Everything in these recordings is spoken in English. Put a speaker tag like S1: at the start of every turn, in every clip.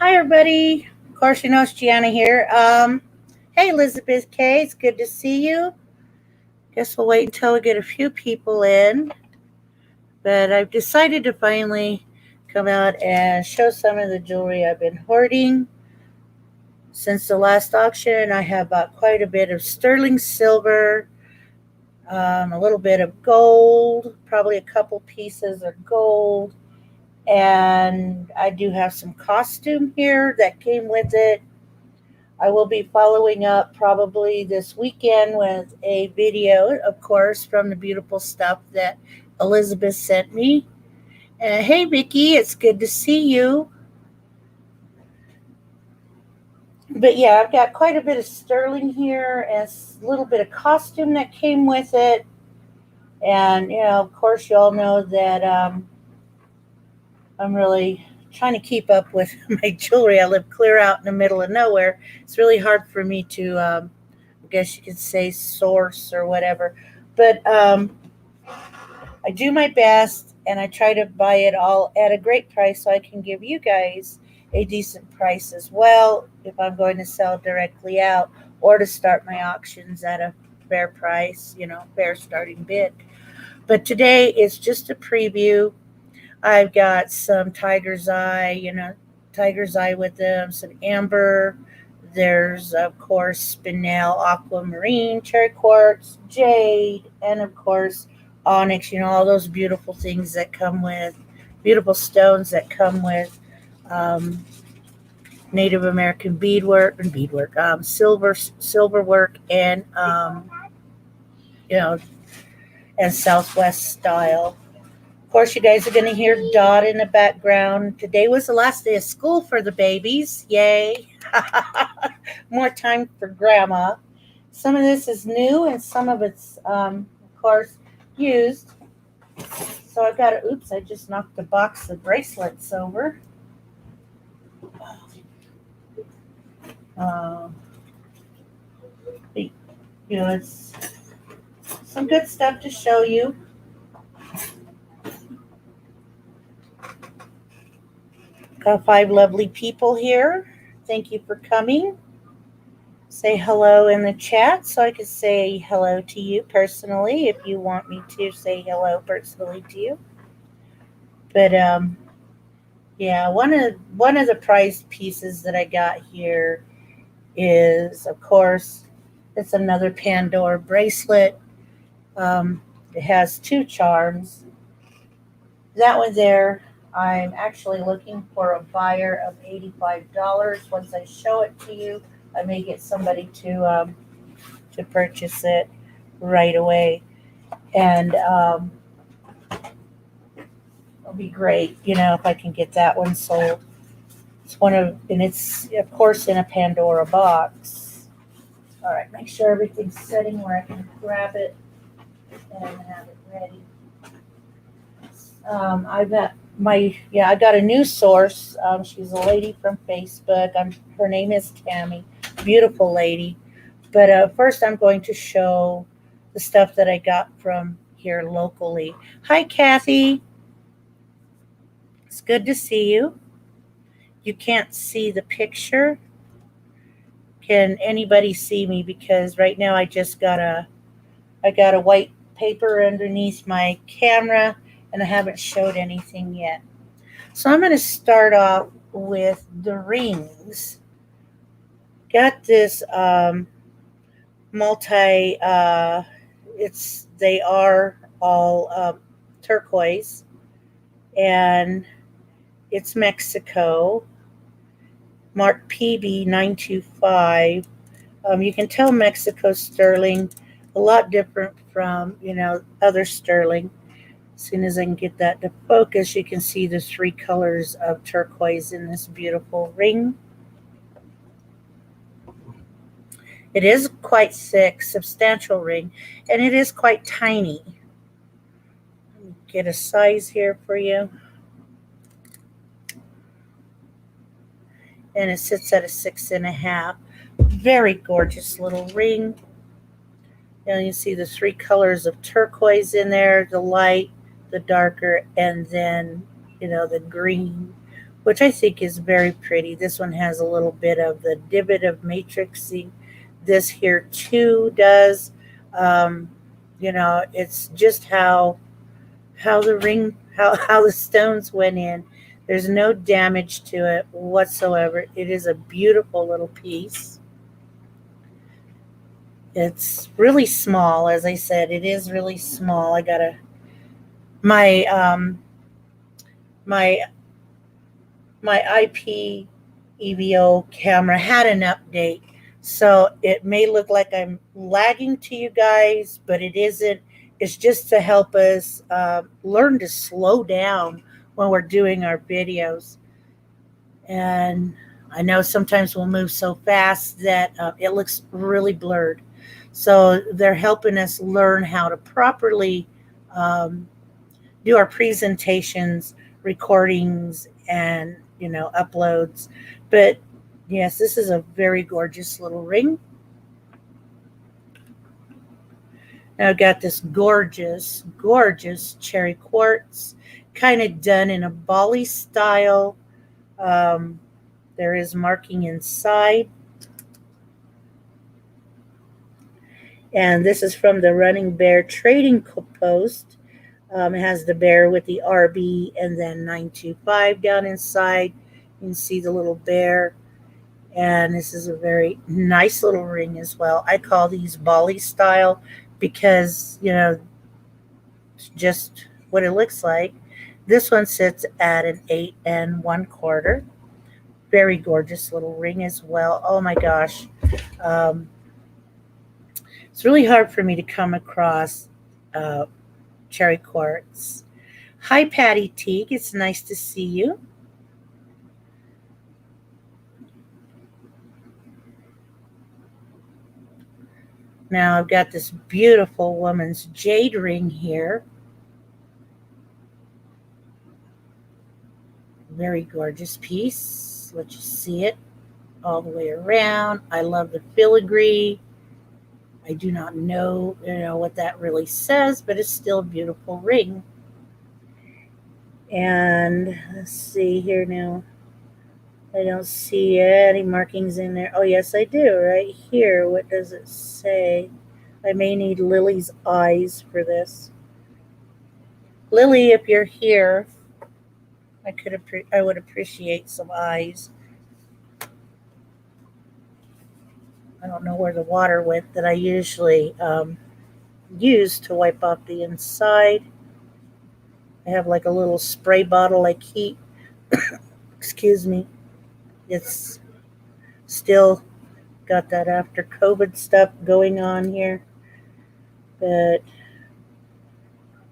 S1: Hi, everybody. Of course, you know it's Geanna here. Hey, Elizabeth K. It's good to see you. Guess we'll wait until we get a few people in. But I've decided to finally come out and show some of the jewelry I've been hoarding since the last auction. I have bought quite a bit of sterling silver, a little bit of gold, probably a couple pieces of gold. And I do have some costume here that came with it. I will be following up probably this weekend with a video, of course, from the beautiful stuff that Elizabeth sent me. Hey, Vicky, it's good to see you. But yeah, I've got quite a bit of sterling here and a little bit of costume that came with it. And, of course, you all know that I'm really trying to keep up with my jewelry. I live clear out in the middle of nowhere. It's really hard for me to I guess you could say source or whatever. But I do my best and I try to buy it all at a great price so I can give you guys a decent price as well if I'm going to sell directly out or to start my auctions at a fair price, fair starting bid. But today is just a preview. I've got some tiger's eye with them, some amber. There's, of course, spinel, aquamarine, cherry quartz, jade, and, of course, onyx, all those beautiful things that come with, beautiful stones that come with um, Native American silver work, you know, and Southwest style. Of course, you guys are going to hear Dot in the background. Today was the last day of school for the babies. Yay. More time for grandma. Some of this is new and some of it's, of course, used. So I've got oops, I just knocked a box of bracelets over. Uh, it's some good stuff to show you. Got 5 lovely people here. Thank you for coming. Say hello in the chat so I can say hello to you personally if you want me to say hello personally to you. But yeah, one of the prized pieces that I got here is, of course, it's another Pandora bracelet. It has 2 charms. That one there, I'm actually looking for a buyer of $85. Once I show it to you, I may get somebody to purchase it right away, and it'll be great, if I can get that one sold. And it's of course in a Pandora box. All right, make sure everything's setting where I can grab it and have it ready. I got a new source. She's a lady from Facebook. Her name is Tammy. Beautiful lady. But first, I'm going to show the stuff that I got from here locally. Hi, Kathy. It's good to see you. You can't see the picture. Can anybody see me? Because right now I got a white paper underneath my camera and I haven't showed anything yet. So I'm going to start off with the rings. Got this multi. They are all turquoise, and it's Mexico. Mark PB 925. You can tell Mexico sterling a lot different from other sterling. As soon as I can get that to focus, you can see the 3 colors of turquoise in this beautiful ring. It is quite thick, substantial ring, and it is quite tiny. Let me get a size here for you. And it sits at a 6.5. Very gorgeous little ring. You see the 3 colors of turquoise in there, the light, the darker, and then, the green which I think is very pretty. This one has a little bit of the divot of matrixing. This here too does. Um, it's just how the ring how the stones went in. There's no damage to it whatsoever. It is a beautiful little piece. It's really small, as I said. It is really small. I got a my my my IP EVO camera had an update, so it may look like I'm lagging to you guys, but it isn't. It's just to help us learn to slow down when we're doing our videos. And I know sometimes we'll move so fast that it looks really blurred. So they're helping us learn how to properly um, do our presentations, recordings, and uploads. But yes, this is a very gorgeous little ring. Now I've got this gorgeous, gorgeous cherry quartz, kind of done in a Bali style. Um, there is marking inside. And this is from the Running Bear Trading Post. It has the bear with the RB and then 925 down inside. You can see the little bear. And this is a very nice little ring as well. I call these Bali style because, it's just what it looks like. This one sits at an 8 1/4. Very gorgeous little ring as well. Oh my gosh. Um, it's really hard for me to come across uh, cherry quartz. Hi, Patty Teague. It's nice to see you. Now I've got this beautiful woman's jade ring here. Very gorgeous piece. Let you see it all the way around. I love the filigree. I do not know, what that really says, but it's still a beautiful ring. And let's see here now. I don't see any markings in there. Oh, yes, I do. Right here. What does it say? I may need Lily's eyes for this. Lily, if you're here, I would appreciate some eyes. I don't know where the water went that I usually use to wipe off the inside. I have like a little spray bottle I keep. Excuse me. It's still got that after COVID stuff going on here. But,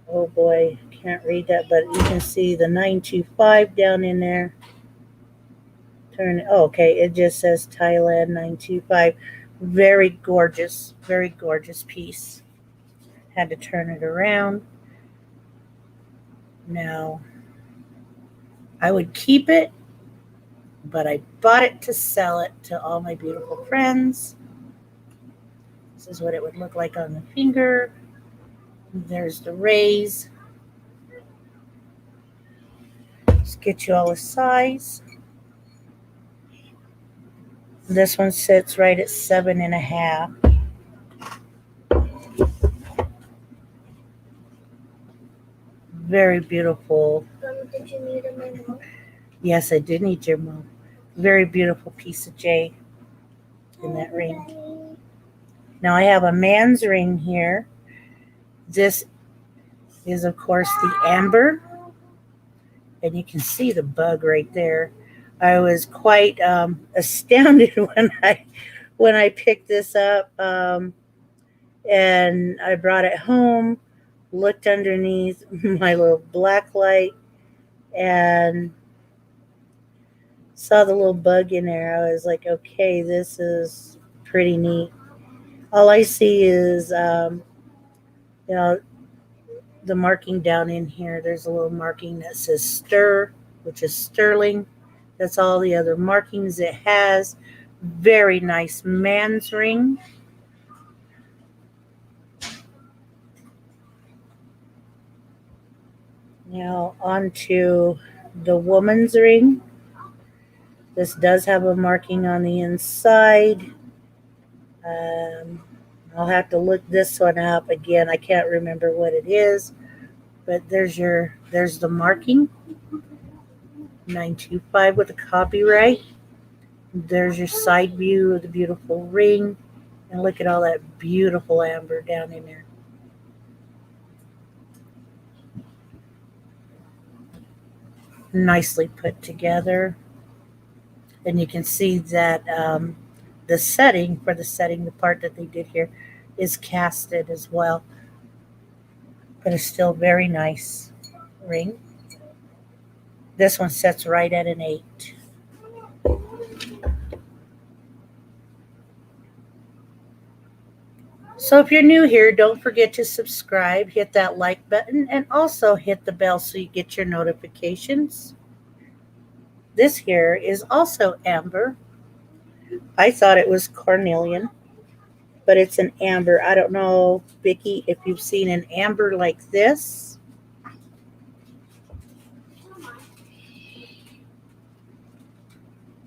S1: oh boy, can't read that, but you can see the 925 down in there. Okay, it just says Thailand 925. Very gorgeous piece. Had to turn it around. Now, I would keep it, but I bought it to sell it to all my beautiful friends. This is what it would look like on the finger. There's the rays. Just get you all a size. This one sits right at 7.5. Very beautiful.
S2: Did you need my mom?
S1: Yes, I did need your mom. Very beautiful piece of jade in that ring. Now I have a man's ring here. This is, of course, the amber. And you can see the bug right there. I was quite astounded when I picked this up, and I brought it home, looked underneath my little black light, and saw the little bug in there. I was like, okay, this is pretty neat. All I see is, the marking down in here. There's a little marking that says stir, which is sterling. That's all the other markings it has. Very nice man's ring. Now on to the woman's ring. This does have a marking on the inside. I'll have to look this one up again. I can't remember what it is, but there's the marking, 925 with a copyright. There's your side view of the beautiful ring, and look at all that beautiful amber down in there. Nicely put together, and you can see that the part that they did here is casted as well, but it's still very nice ring. This one sets right at an 8. So if you're new here, don't forget to subscribe, hit that like button, and also hit the bell so you get your notifications. This here is also amber. I thought it was cornelian, but it's an amber. I don't know, Vicki, if you've seen an amber like this.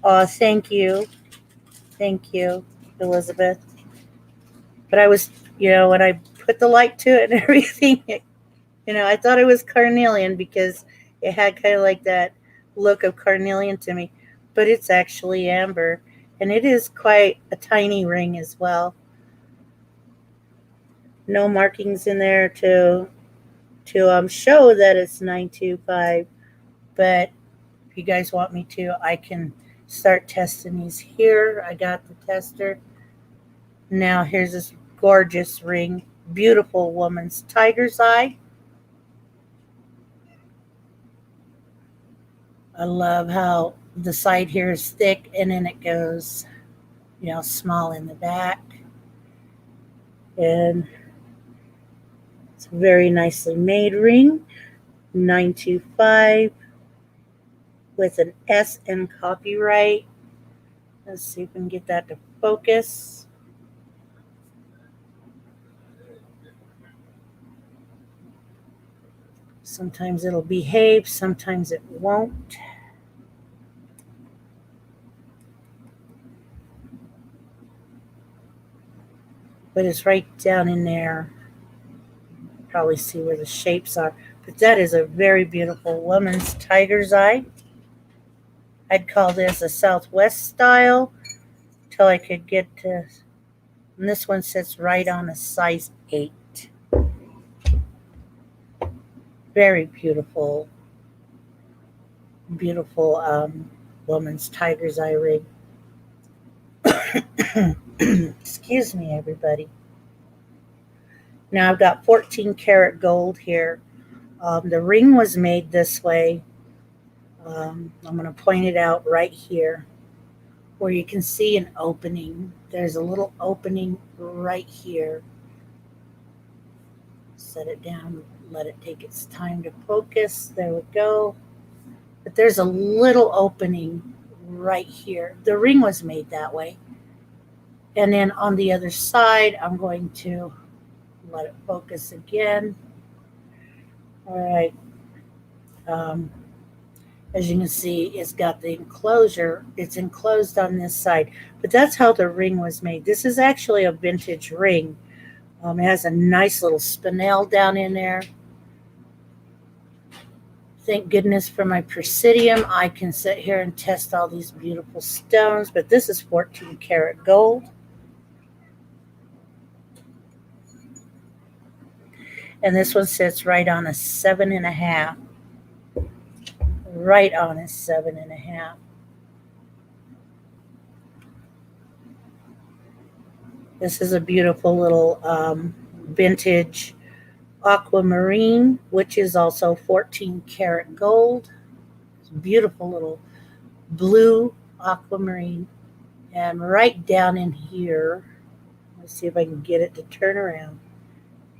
S1: Oh, thank you. Thank you, Elizabeth. But I was, when I put the light to it and everything, I thought it was carnelian because it had kind of like that look of carnelian to me. But it's actually amber, and it is quite a tiny ring as well. No markings in there to show that it's 925. But if you guys want me to, I can start testing these here. I got the tester. Now here's this gorgeous ring, beautiful woman's tiger's eye. I love how the side here is thick and then it goes, small in the back. And it's a very nicely made ring, 925 with an SN copyright. Let's see if we can get that to focus. Sometimes it'll behave, sometimes it won't. But it's right down in there. Probably see where the shapes are. But that is a very beautiful woman's tiger's eye. I'd call this a Southwest style till I could get to, and this one sits right on a size 8. Very beautiful, beautiful woman's tiger's eye ring. Excuse me, everybody. Now I've got 14 karat gold here. The ring was made this way. I'm going to point it out right here where you can see an opening. There's a little opening right here. Set it down, let it take its time to focus. There we go. But there's a little opening right here. The ring was made that way. And then on the other side, I'm going to let it focus again. All right. As you can see, it's got the enclosure. It's enclosed on this side. But that's how the ring was made. This is actually a vintage ring. It has a nice little spinel down in there. Thank goodness for my Presidium. I can sit here and test all these beautiful stones. But this is 14 karat gold. And this one sits right on a 7.5. Right on a 7.5. This is a beautiful little vintage aquamarine, which is also 14 karat gold. It's a beautiful little blue aquamarine. And right down in here, let's see if I can get it to turn around.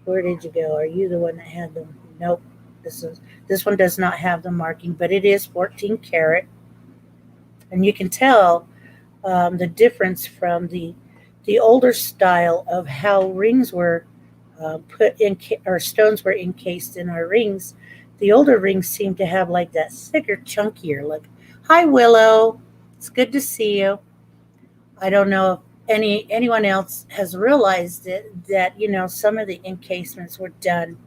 S1: Where did you go? Are you the one that had them? Nope. This one does not have the marking, but it is 14 karat. And you can tell the difference from the older style of how rings were put in, or stones were encased in our rings. The older rings seem to have like that thicker, chunkier look. Hi, Willow. It's good to see you. I don't know if anyone else has realized it, that some of the encasements were done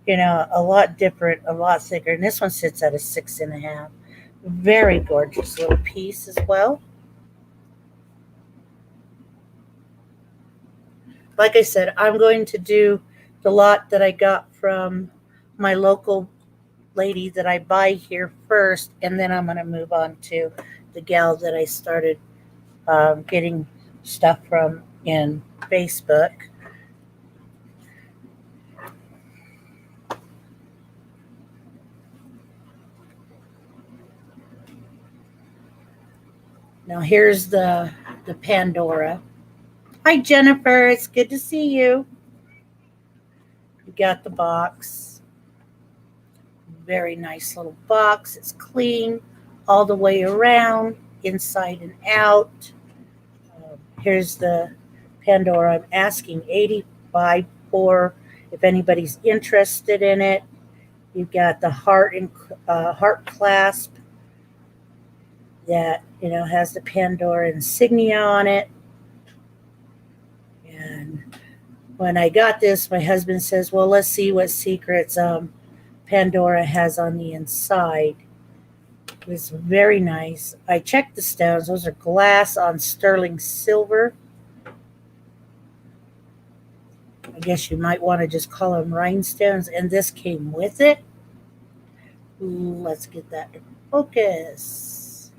S1: a lot different, a lot thicker, and this one sits at a 6.5. Very gorgeous little piece as well. Like I said, I'm going to do the lot that I got from my local lady that I buy here first, and then I'm going to move on to the gal that I started getting stuff from in Facebook. Now here's the Pandora. Hi Jennifer, it's good to see you. You got the box. Very nice little box. It's clean all the way around, inside and out. Here's the Pandora. I'm asking 85 for if anybody's interested in it. You've got the heart clasp that has the Pandora insignia on it. And when I got this, my husband says, "Well, let's see what secrets Pandora has on the inside." It was very nice. I checked the stones. Those are glass on sterling silver. I guess you might want to just call them rhinestones. And this came with it. Ooh, let's get that to focus.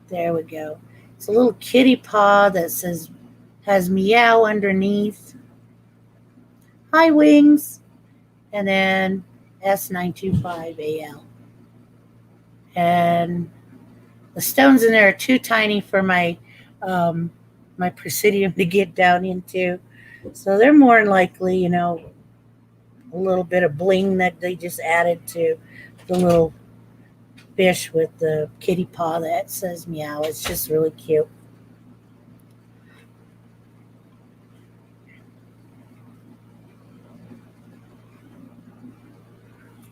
S1: There we go. It's a little kitty paw that has meow underneath. Hi, Wings. And then S925AL. And the stones in there are too tiny for my Presidium to get down into. So they're more than likely, a little bit of bling that they just added to the little fish with the kitty paw that says meow. It's just really cute.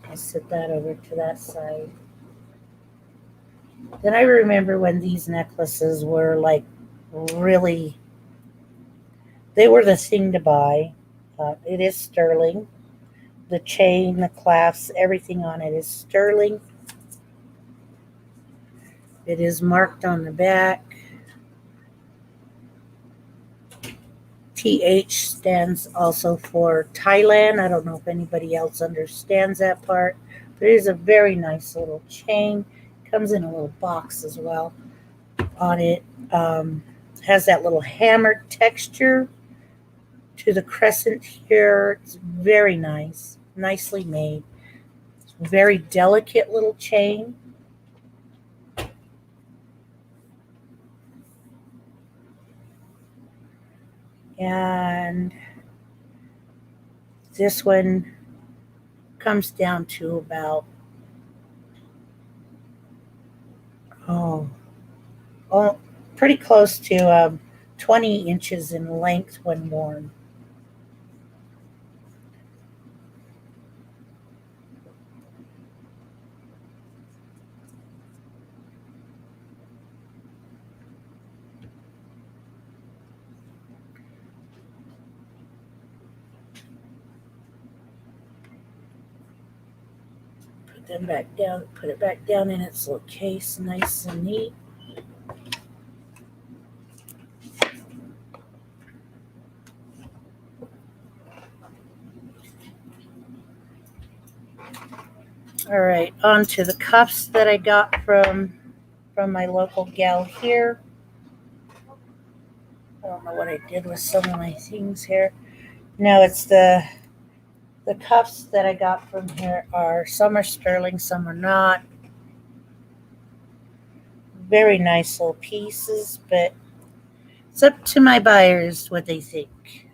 S1: I'll set that over to that side. Then I remember when these necklaces were like really, they were the thing to buy. It is sterling. The chain, the clasps, everything on it is sterling. It is marked on the back. TH stands also for Thailand. I don't know if anybody else understands that part, but it is a very nice little chain. Comes in a little box as well. On it has that little hammered texture to the crescent here. It's very nice, nicely made. It's a very delicate little chain. And this one comes down to about pretty close to 20 inches in length when worn. Put it back down in its little case, nice and neat. All right, on to the cuffs that I got from my local gal here. I don't know what I did with some of my things here. No, it's the cuffs that I got from here are, some are sterling, some are not. Very nice little pieces, but it's up to my buyers what they think.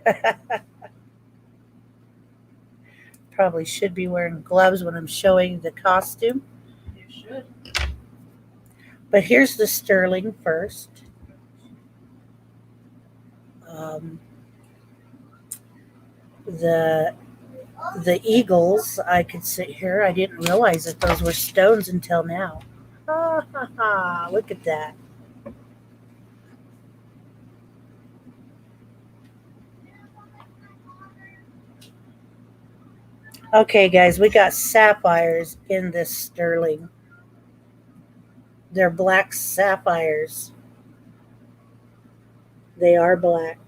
S1: Probably should be wearing gloves when I'm showing the costume.
S3: You should.
S1: But here's the sterling first. The eagles, I could sit here. I didn't realize that those were stones until now. Ha ha ha. Look at that. Okay, guys, we got sapphires in this sterling. They're black sapphires. They are black.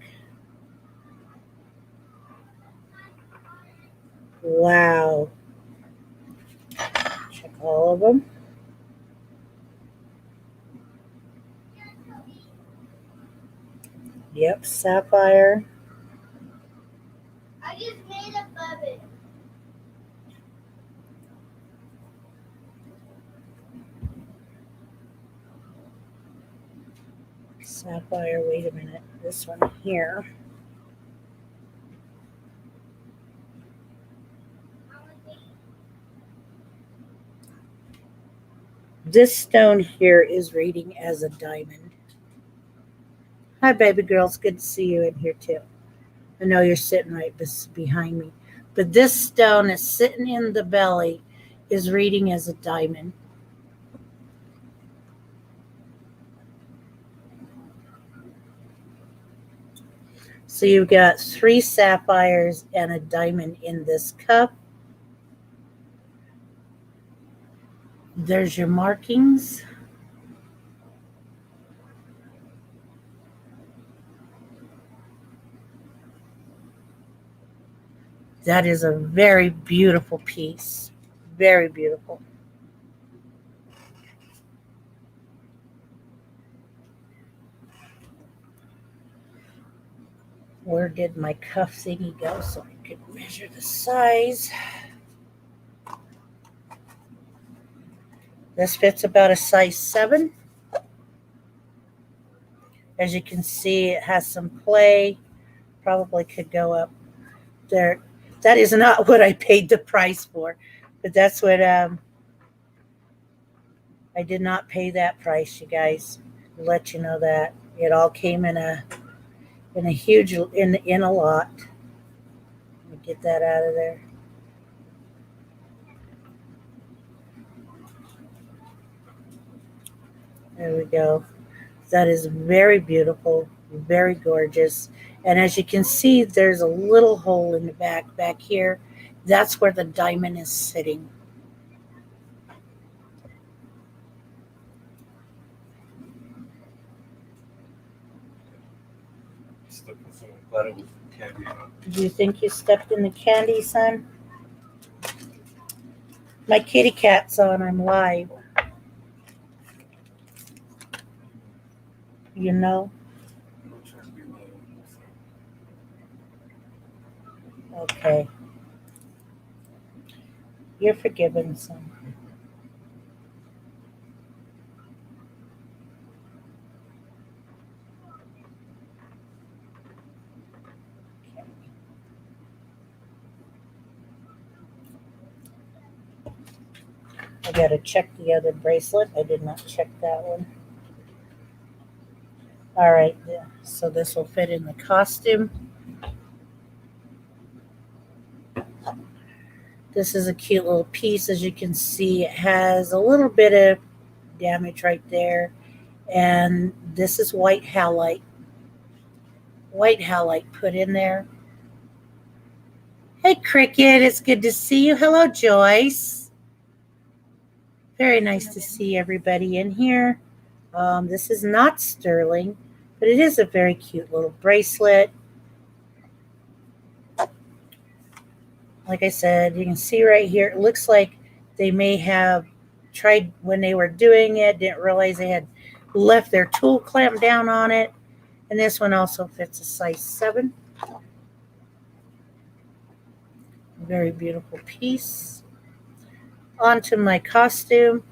S1: Wow. Check all of them. Yep, sapphire.
S2: I just made a puppet.
S1: Sapphire, wait a minute. This one here. This stone here is reading as a diamond. Hi, baby girl. It's good to see you in here, too. I know you're sitting right behind me. But this stone is sitting in the belly is reading as a diamond. So you've got 3 sapphires and a diamond in this cup. There's your markings. That is a very beautiful piece. Very beautiful. Where did my cuff thingy go so I could measure the size? This fits about a size 7. As you can see, it has some play. Probably could go up there. That is not what I paid the price for, but that's what I did not pay that price, you guys. I'll let you know that it all came in a huge in a lot. Let me get that out of there. There we go. That is very beautiful, very gorgeous. And as you can see, there's a little hole in the back here. That's where the diamond is sitting. Do you think you stepped in the candy, son? My kitty cat's on. I'm live. You know? Okay. You're forgiven, son. I gotta check the other bracelet. I did not check that one. All right, so this will fit in the costume. This is a cute little piece. As you can see, it has a little bit of damage right there. And this is white halite. White halite put in there. Hey, Cricket, it's good to see you. Hello, Joyce. Very nice to see everybody in here. This is not sterling, but it is a very cute little bracelet. Like I said, you can see right here, it looks like they may have tried when they were doing it, didn't realize they had left their tool clamp down on it. And this one also fits a size 7. Very beautiful piece. Onto my costume.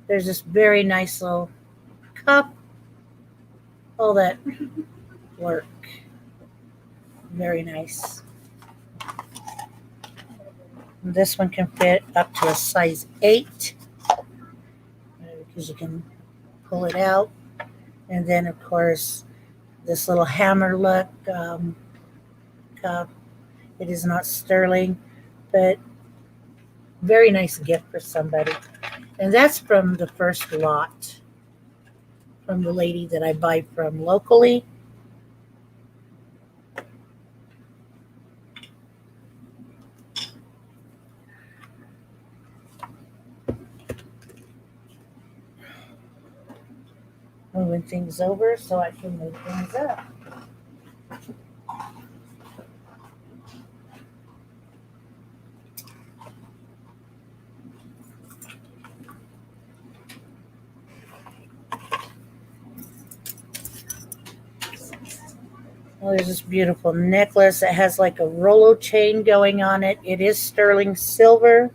S1: There's this very nice little cup. All that work. Very nice. This one can fit up to a size 8 because you can pull it out. And then, of course, this little hammer look cup. It is not sterling, but very nice gift for somebody. And that's from the first lot from the lady that I buy from locally. Moving things over so I can move things up. Oh, there's this beautiful necklace that has like a Rolo chain going on it. It is sterling silver.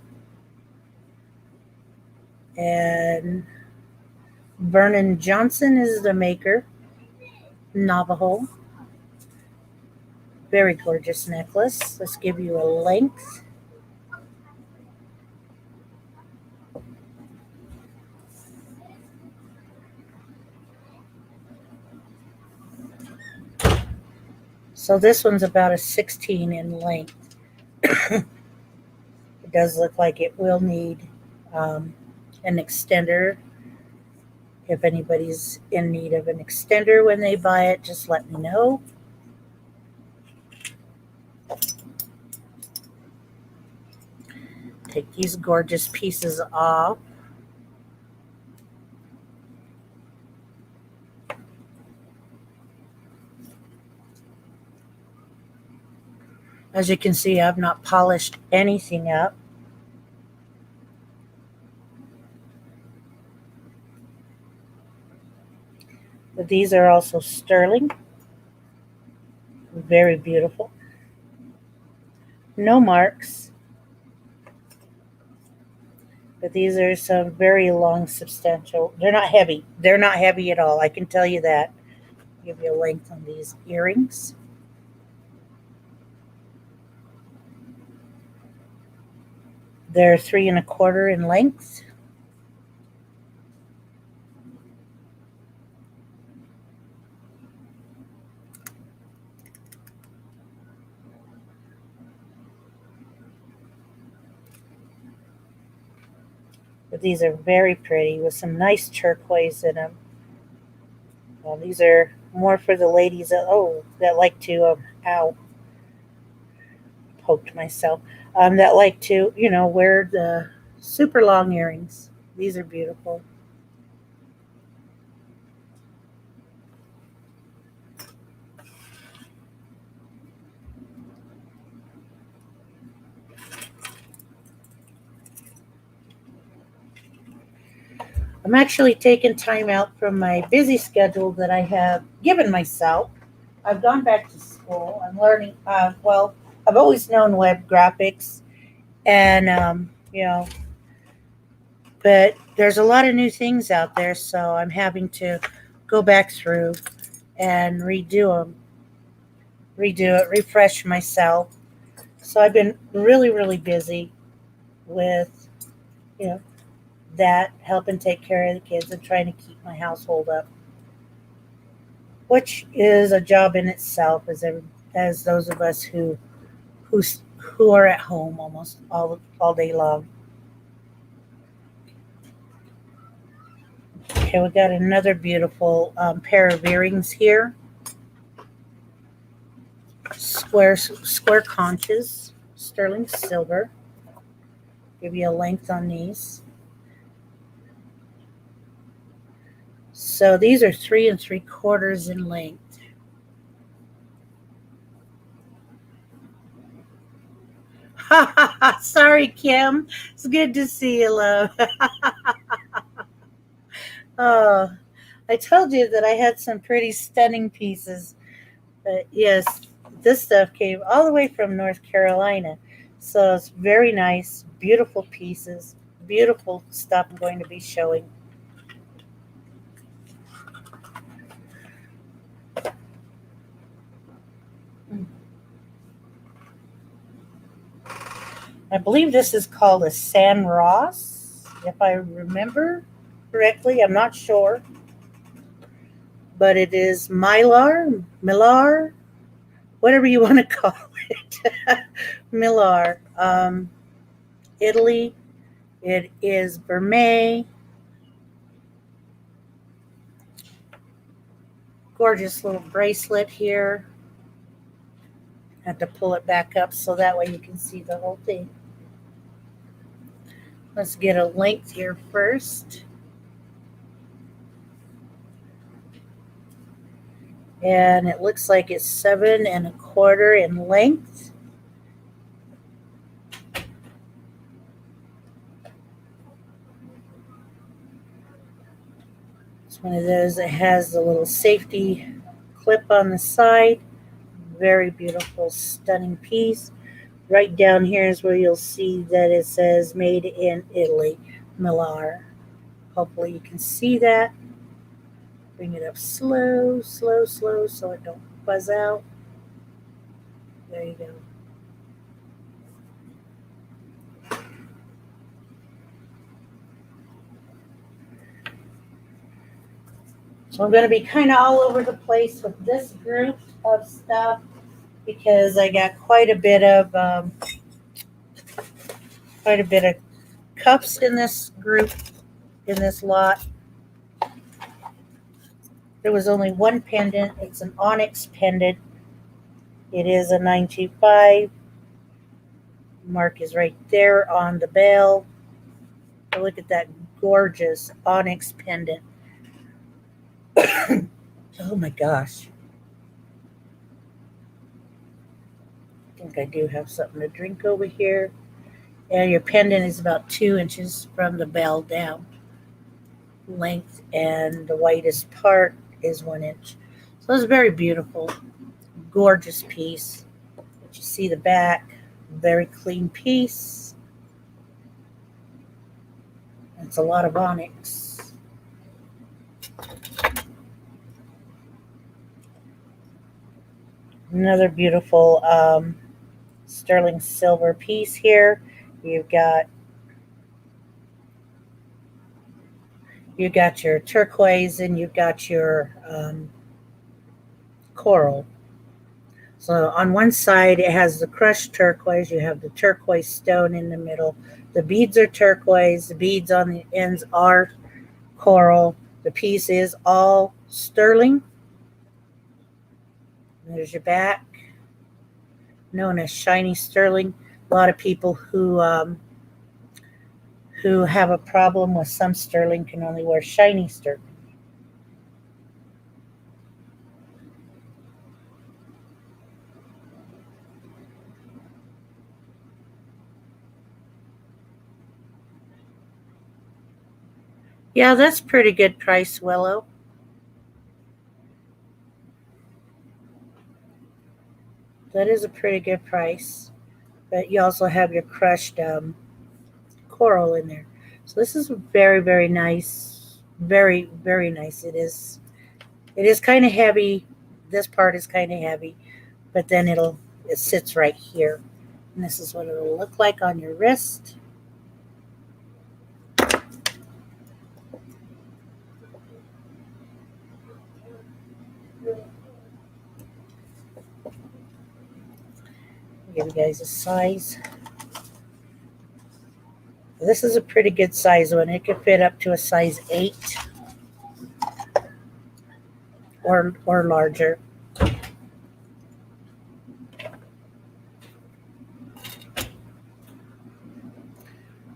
S1: And Vernon Johnson is the maker. Navajo. Very gorgeous necklace. Let's give you a length. So this one's about a 16 in length. It does look like it will need an extender. If anybody's in need of an extender when they buy it, just let me know. Take these gorgeous pieces off. As you can see, I've not polished anything up. But these are also sterling. Very beautiful. No marks. But these are some very long, substantial. They're not heavy. They're not heavy at all. I can tell you that. I'll give you a length on these earrings. They're 3 1/4 in length. But these are very pretty with some nice turquoise in them. Well, these are more for the ladies that like to poked myself. That like to wear the super long earrings. These are beautiful. I'm actually taking time out from my busy schedule that I have given myself. I've gone back to school. I'm learning. I've always known web graphics, and but there's a lot of new things out there, so I'm having to go back through and redo it, refresh myself. So I've been really, really busy with you know that, helping take care of the kids and trying to keep my household up, which is a job in itself, as those of us who who are at home almost all day long. Okay, we got another beautiful pair of earrings here. Square conches, sterling silver. Give you a length on these. So these are 3 3/4 in length. Sorry, Kim. It's good to see you, love. Oh, I told you that I had some pretty stunning pieces. But yes, this stuff came all the way from North Carolina. So it's very nice, beautiful pieces, beautiful stuff I'm going to be showing. I believe this is called a San Ross, if I remember correctly. I'm not sure. But it is Millar, whatever you want to call it. Millar. Italy. It is vermeil. Gorgeous little bracelet here. I have to pull it back up so that way you can see the whole thing. Let's get a length here first. And it looks like it's 7 1/4 in length. It's one of those that has the little safety clip on the side. Very beautiful, stunning piece. Right down here is where you'll see that it says made in Italy, Millar. Hopefully you can see that. Bring it up slow, slow, slow so it don't buzz out. There you go. So I'm going to be kind of all over the place with this group of stuff because I got quite a bit of cups in this group, in this lot. There was only one pendant. It's an onyx pendant. It is a 925. Mark is right there on the bell. But look at that gorgeous onyx pendant. Oh my gosh. I think I do have something to drink over here. And your pendant is about 2 inches from the bell down length, and the widest part is 1 inch. So it's very beautiful, gorgeous piece. But you see the back, very clean piece. It's a lot of onyx. Another beautiful sterling silver piece here. You've got your turquoise and you've got your coral. So on one side it has the crushed turquoise. You have the turquoise stone in the middle. The beads are turquoise. The beads on the ends are coral. The piece is all sterling. There's your back, known as shiny sterling. A lot of people who have a problem with some sterling can only wear shiny sterling. Yeah, that's pretty good price, Willow. That is a pretty good price. But you also have your crushed coral in there. So this is very, very nice. Very, very nice. It is kind of heavy. This part is kind of heavy, but then it sits right here. And this is what it'll look like on your wrist. Give you guys a size. This is a pretty good size one. It could fit up to a size 8 or larger.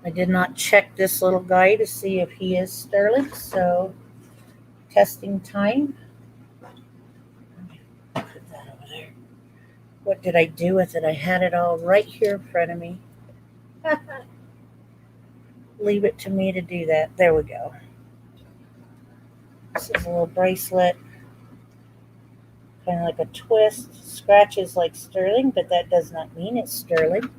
S1: I did not check this little guy to see if he is sterling, so testing time. Put that over there. What did I do with it? I had it all right here in front of me. Leave it to me to do that. There we go. This is a little bracelet. Kind of like a twist. Scratches like sterling, but that does not mean it's sterling.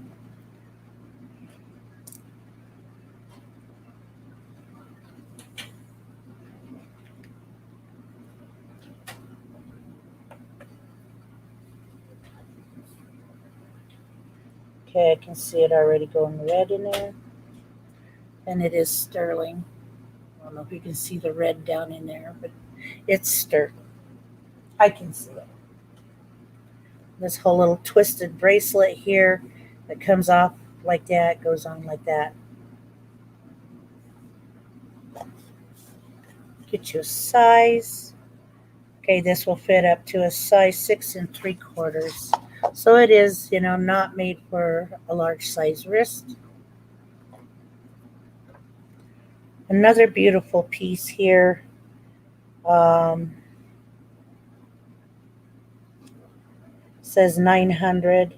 S1: Okay, I can see it already going red in there. And it is sterling. I don't know if you can see the red down in there, but it's sterling. I can see it. This whole little twisted bracelet here that comes off like that, goes on like that. Get you a size. Okay, this will fit up to a size 6 3/4. So it is, not made for a large size wrist. Another beautiful piece here. Says 900.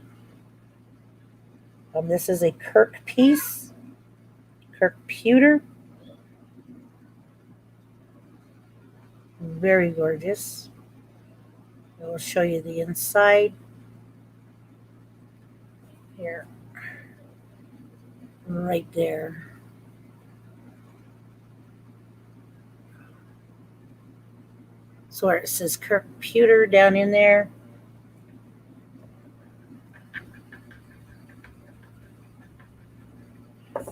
S1: This is a Kirk piece, Kirk pewter. Very gorgeous. I will show you the inside here, right there. So where it says Kirk pewter down in there.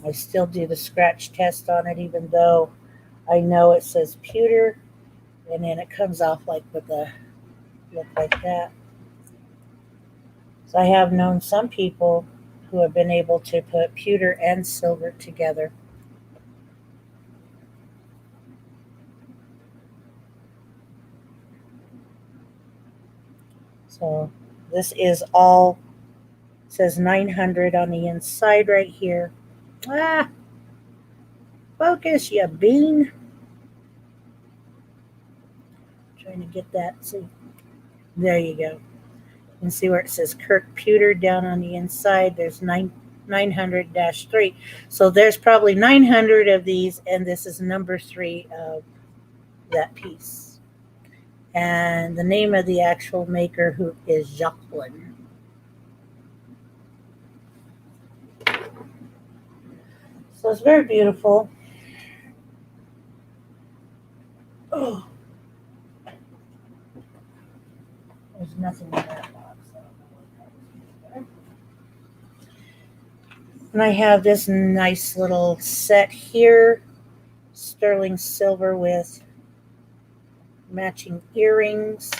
S1: I still do the scratch test on it, even though I know it says pewter, and then it comes off like with a look like that. So I have known some people who have been able to put pewter and silver together. So this is all, says 900 on the inside right here. Focus, you bean. Trying to get that. See, there you go. You can see where it says Kirk pewter down on the inside. There's 900-3. So there's probably 900 of these, and this is number 3 of that piece. And the name of the actual maker who is Jacqueline. So it's very beautiful. Oh, there's nothing in that box. And I have this nice little set here, sterling silver with matching earrings.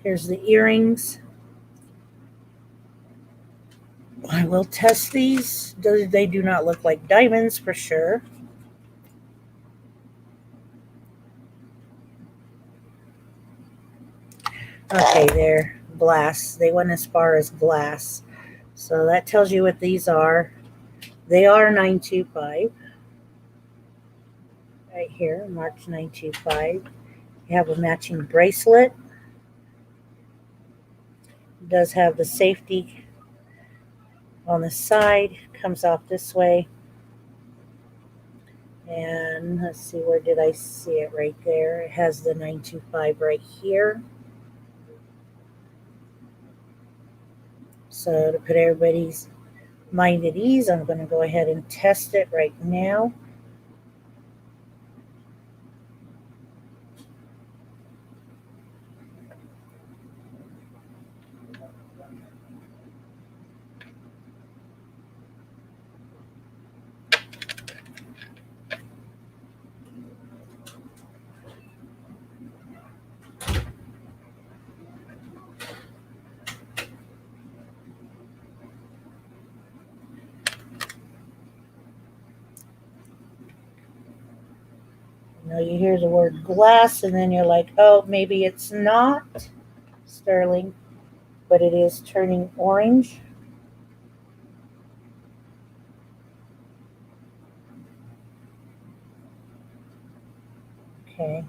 S1: Here's the earrings. I will test these. They do not look like diamonds for sure. Okay, they're glass. They went as far as glass. So that tells you what these are. They are 925. Right here, March 925. You have a matching bracelet. It does have the safety on the side. Comes off this way. And let's see, where did I see it? Right there. It has the 925 right here. So to put everybody's mind at ease, I'm going to go ahead and test it right now. You hear the word glass, and then you're like, oh, maybe it's not sterling, but it is turning orange. Okay.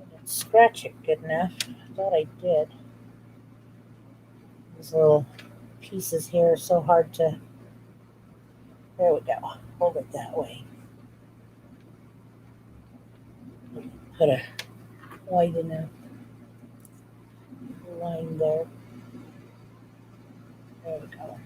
S1: I didn't scratch it good enough. I thought I did. These little pieces here are so hard to... There we go. Hold it that way. Put a white in a line there. There we go.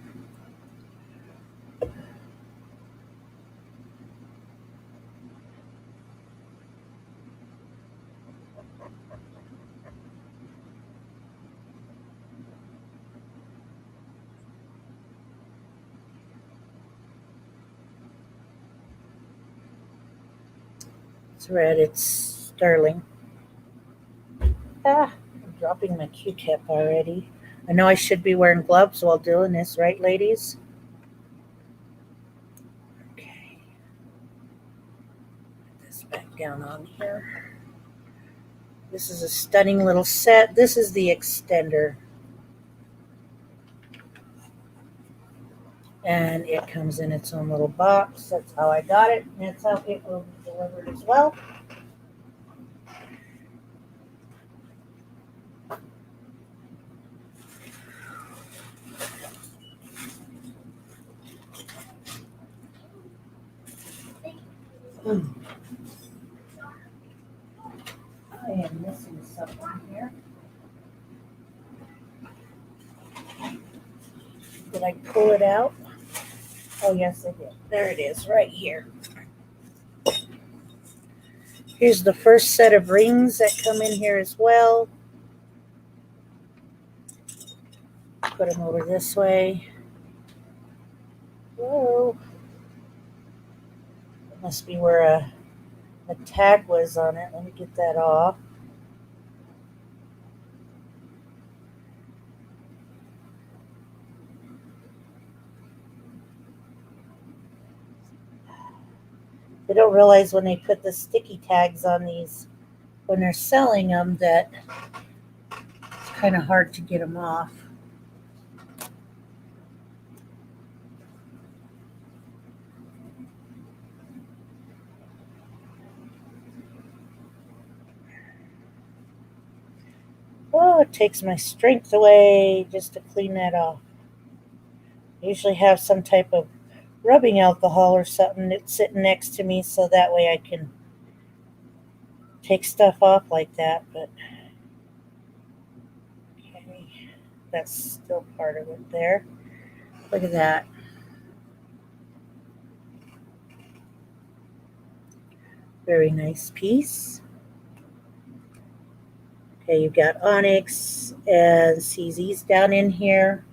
S1: It's red. It's sterling. I'm dropping my Q-tip already. I know I should be wearing gloves while doing this, right, ladies? Okay. Put this back down on here. This is a stunning little set. This is the extender. And it comes in its own little box. That's how I got it. And that's how it will be delivered as well. I am missing something here. Did I pull it out? Oh, yes, I did. There it is, right here. Here's the first set of rings that come in here as well. Put them over this way. Whoa. It must be where a tag was on it. Let me get that off. They don't realize when they put the sticky tags on these, when they're selling them, that it's kind of hard to get them off. Oh, it takes my strength away just to clean that off. I usually have some type of rubbing alcohol or something that's sitting next to me so that way I can take stuff off like that, but okay, that's still part of it there. Look at that. Very nice piece. Okay, you've got onyx and CZ's down in here.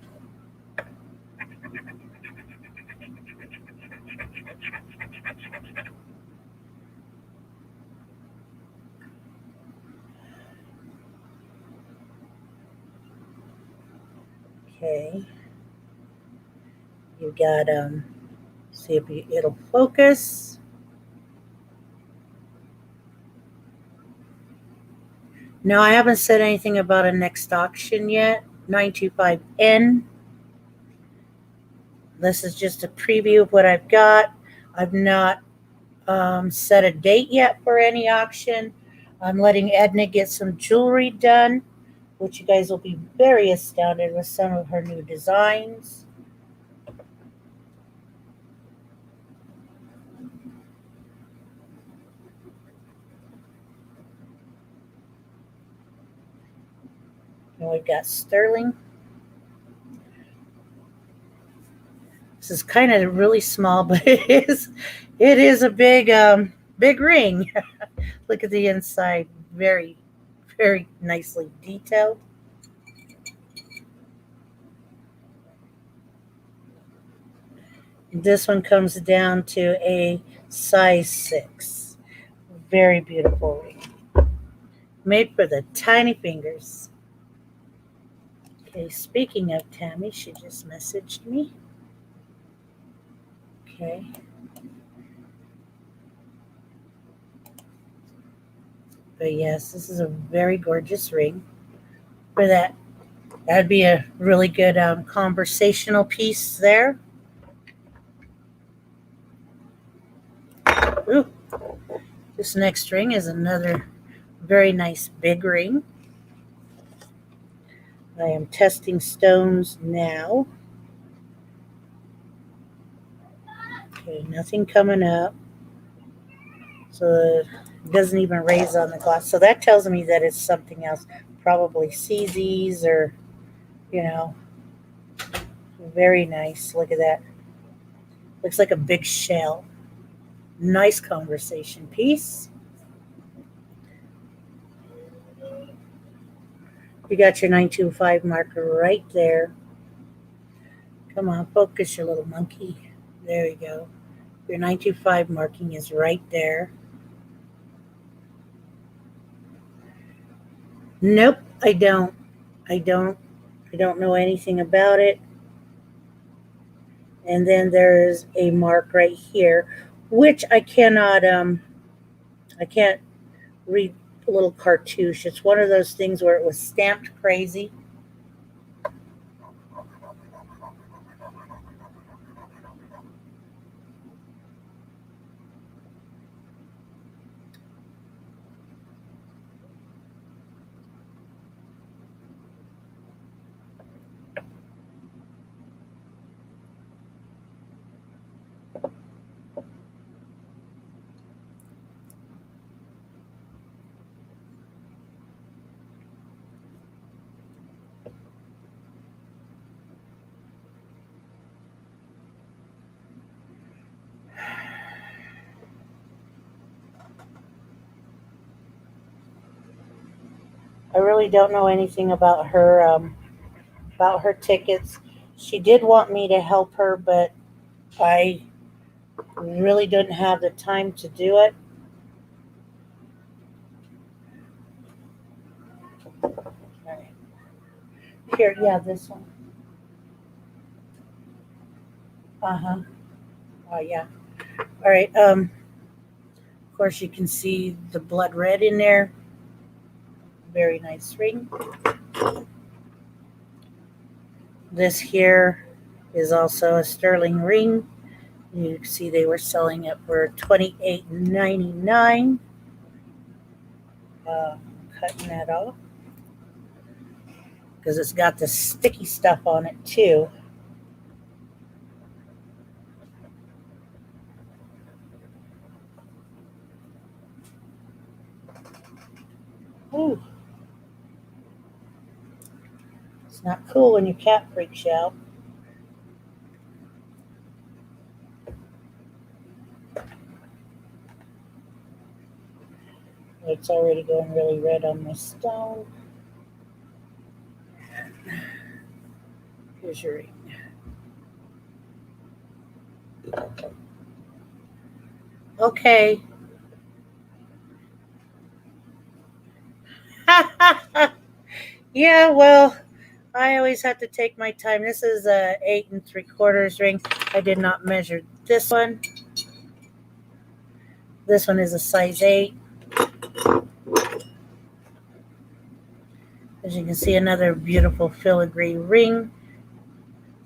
S1: Okay. You've got, see if it'll focus. No, I haven't said anything about a next auction yet. 925N. This is just a preview of what I've got. I've not set a date yet for any auction. I'm letting Edna get some jewelry done, which you guys will be very astounded with some of her new designs. And we've got sterling. This is kind of really small, but it is a big big ring. Look at the inside, very, very nicely detailed. This one comes down to a size 6. Very beautiful ring. Made for the tiny fingers. Okay, speaking of Tammy, she just messaged me. Okay. But yes, this is a very gorgeous ring. For that, that'd be a really good conversational piece there. Ooh, this next ring is another very nice big ring. I am testing stones now. Okay, nothing coming up. So it doesn't even raise on the glass. So that tells me that it's something else. Probably CZ's or, very nice. Look at that. Looks like a big shell. Nice conversation piece. You got your 925 marker right there. Come on, focus, your little monkey. There you go. Your 925 marking is right there. Nope, I don't. I I don't know anything about it. And then there's a mark right here, which I can't read a little cartouche. It's one of those things where it was stamped crazy. I really don't know anything about her tickets. She did want me to help her, but I really didn't have the time to do it. Right. Here, yeah, this one. Uh huh. Oh yeah. All right. Of course, you can see the blood red in there. Very nice ring. This here is also a sterling ring. You can see they were selling it for $28.99. Cutting that off because it's got the sticky stuff on it too. Ooh, it's not cool when your cat freaks you out. It's already going really red on my stone. Here's your ring. Okay. Yeah, well, I always have to take my time. This is a 8 3/4 ring. I did not measure this one. This one is a size 8. As you can see, another beautiful filigree ring.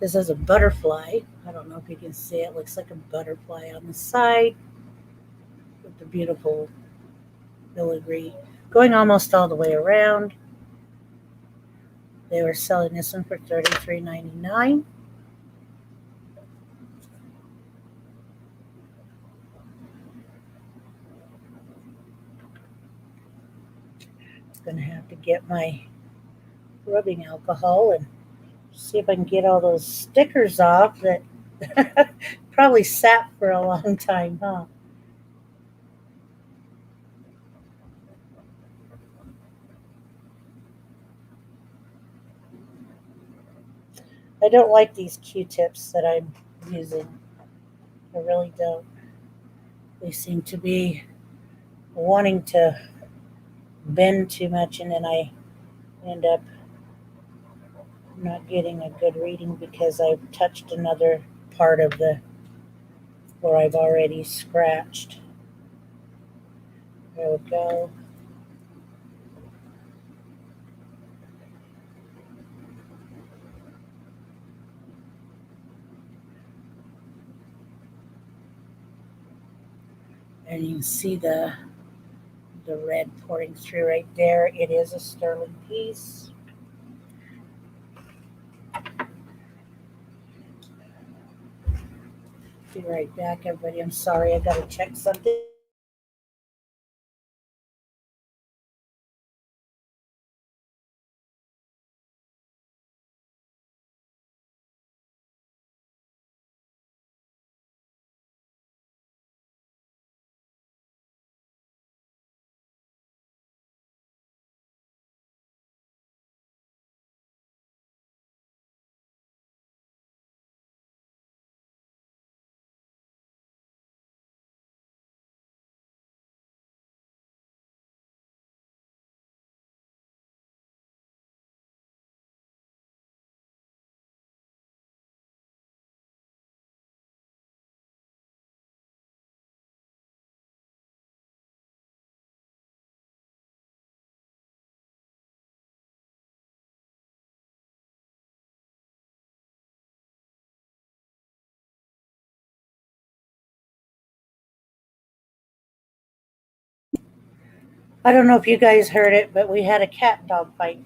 S1: This is a butterfly. I don't know if you can see it. It looks like a butterfly on the side with the beautiful filigree going almost all the way around. They were selling this one for $33.99. Gonna have to get my rubbing alcohol and see if I can get all those stickers off that probably sat for a long time, huh? I don't like these Q-tips that I'm using. I really don't. They seem to be wanting to bend too much, and then I end up not getting a good reading because I've touched another part of the where I've already scratched. There we go. And you can see the red pouring through right there. It is a sterling piece. Be right back, everybody. I'm sorry, I gotta check something. I don't know if you guys heard it, but we had a cat dog fight.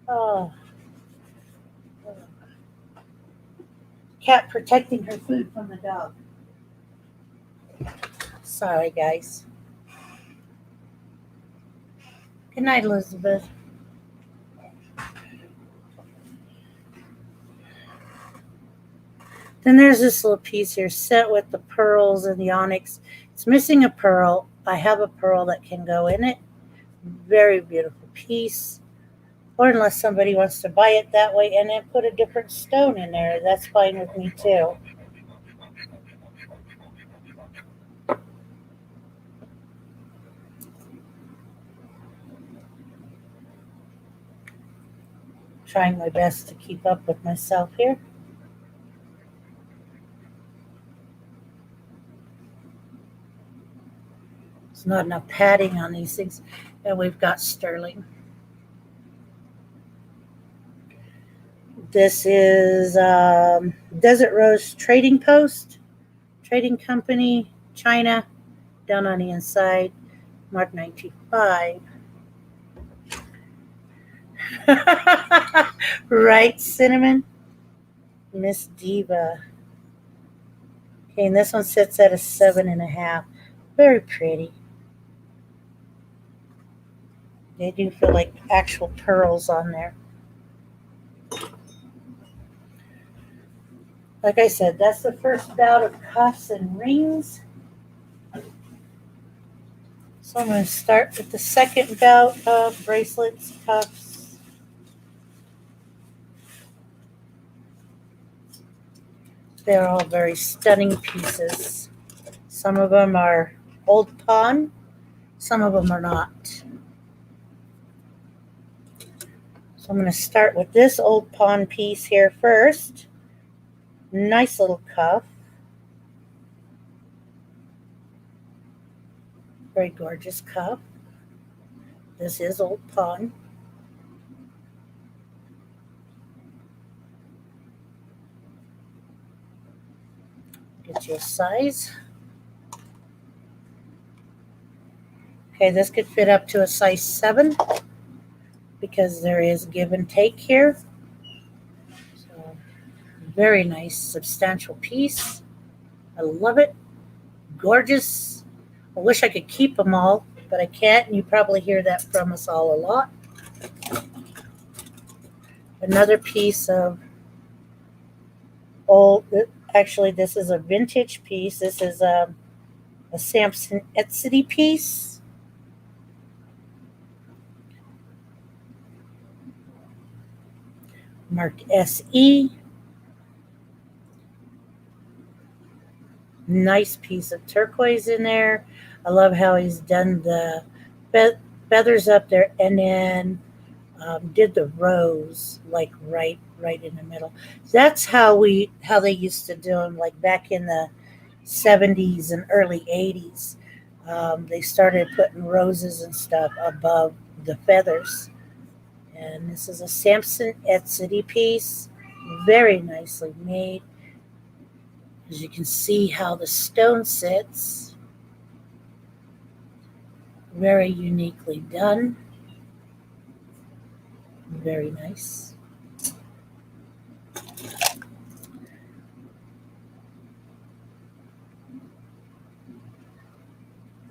S1: Oh, cat protecting her food from the dog. Sorry, guys. Good night, Elizabeth. Then there's this little piece here set with the pearls and the onyx. It's missing a pearl. I have a pearl that can go in it. Very beautiful piece. Or unless somebody wants to buy it that way and then put a different stone in there, that's fine with me too. Trying my best to keep up with myself here. There's not enough padding on these things. And we've got sterling. This is Desert Rose Trading Post, Trading Company, China, down on the inside, Mark 95. Right, Cinnamon? Miss Diva. Okay, and this one sits at a 7.5. Very pretty. They do feel like actual pearls on there. Like I said, that's the first bout of cuffs and rings. So I'm going to start with the second bout of bracelets, cuffs. They're all very stunning pieces. Some of them are old pawn, some of them are not. So I'm going to start with this old pawn piece here first. Nice little cuff. Very gorgeous cuff. This is old pawn. Get you a size. Okay, this could fit up to a size 7 because there is give and take here. So, very nice, substantial piece. I love it. Gorgeous. I wish I could keep them all, but I can't, and you probably hear that from us all a lot. Another piece of old, actually this is a vintage piece. This is a Samson Etsy piece. Marked SE. Nice piece of turquoise in there. I love how he's done the feathers up there and then did the rose like right in the middle. That's how they used to do them, like back in the 70s and early 80s. They started putting roses and stuff above the feathers. And this is a Samson Etsy piece, very nicely made. As you can see how the stone sits, very uniquely done, very nice.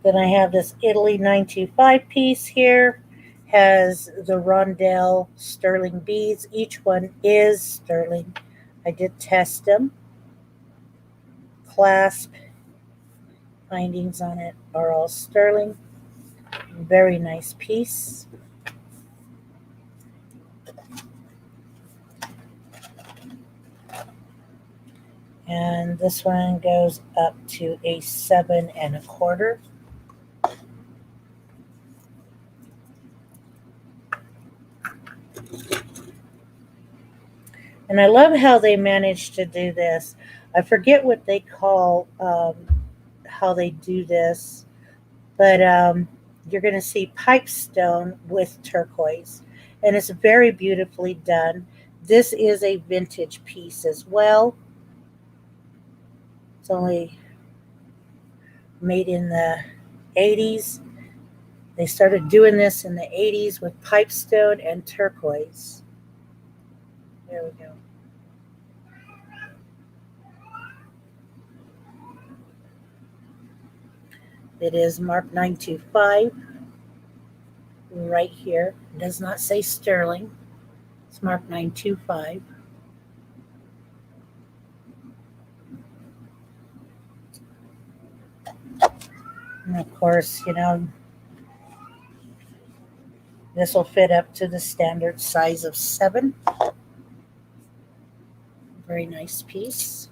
S1: Then I have this Italy 925 piece here. Has the rondelle sterling beads. Each one is sterling. I did test them. Clasp findings on it are all sterling. Very nice piece. And this one goes up to a 7.25. And I love how they managed to do this. I forget what they call how they do this, but you're going to see pipestone with turquoise. And it's very beautifully done. This is a vintage piece as well. It's only made in the 80s. They started doing this in the 80s with pipestone and turquoise. There we go. It is marked 925 right here. It does not say sterling. It's marked 925. And of course, this will fit up to the standard size of 7. Very nice piece.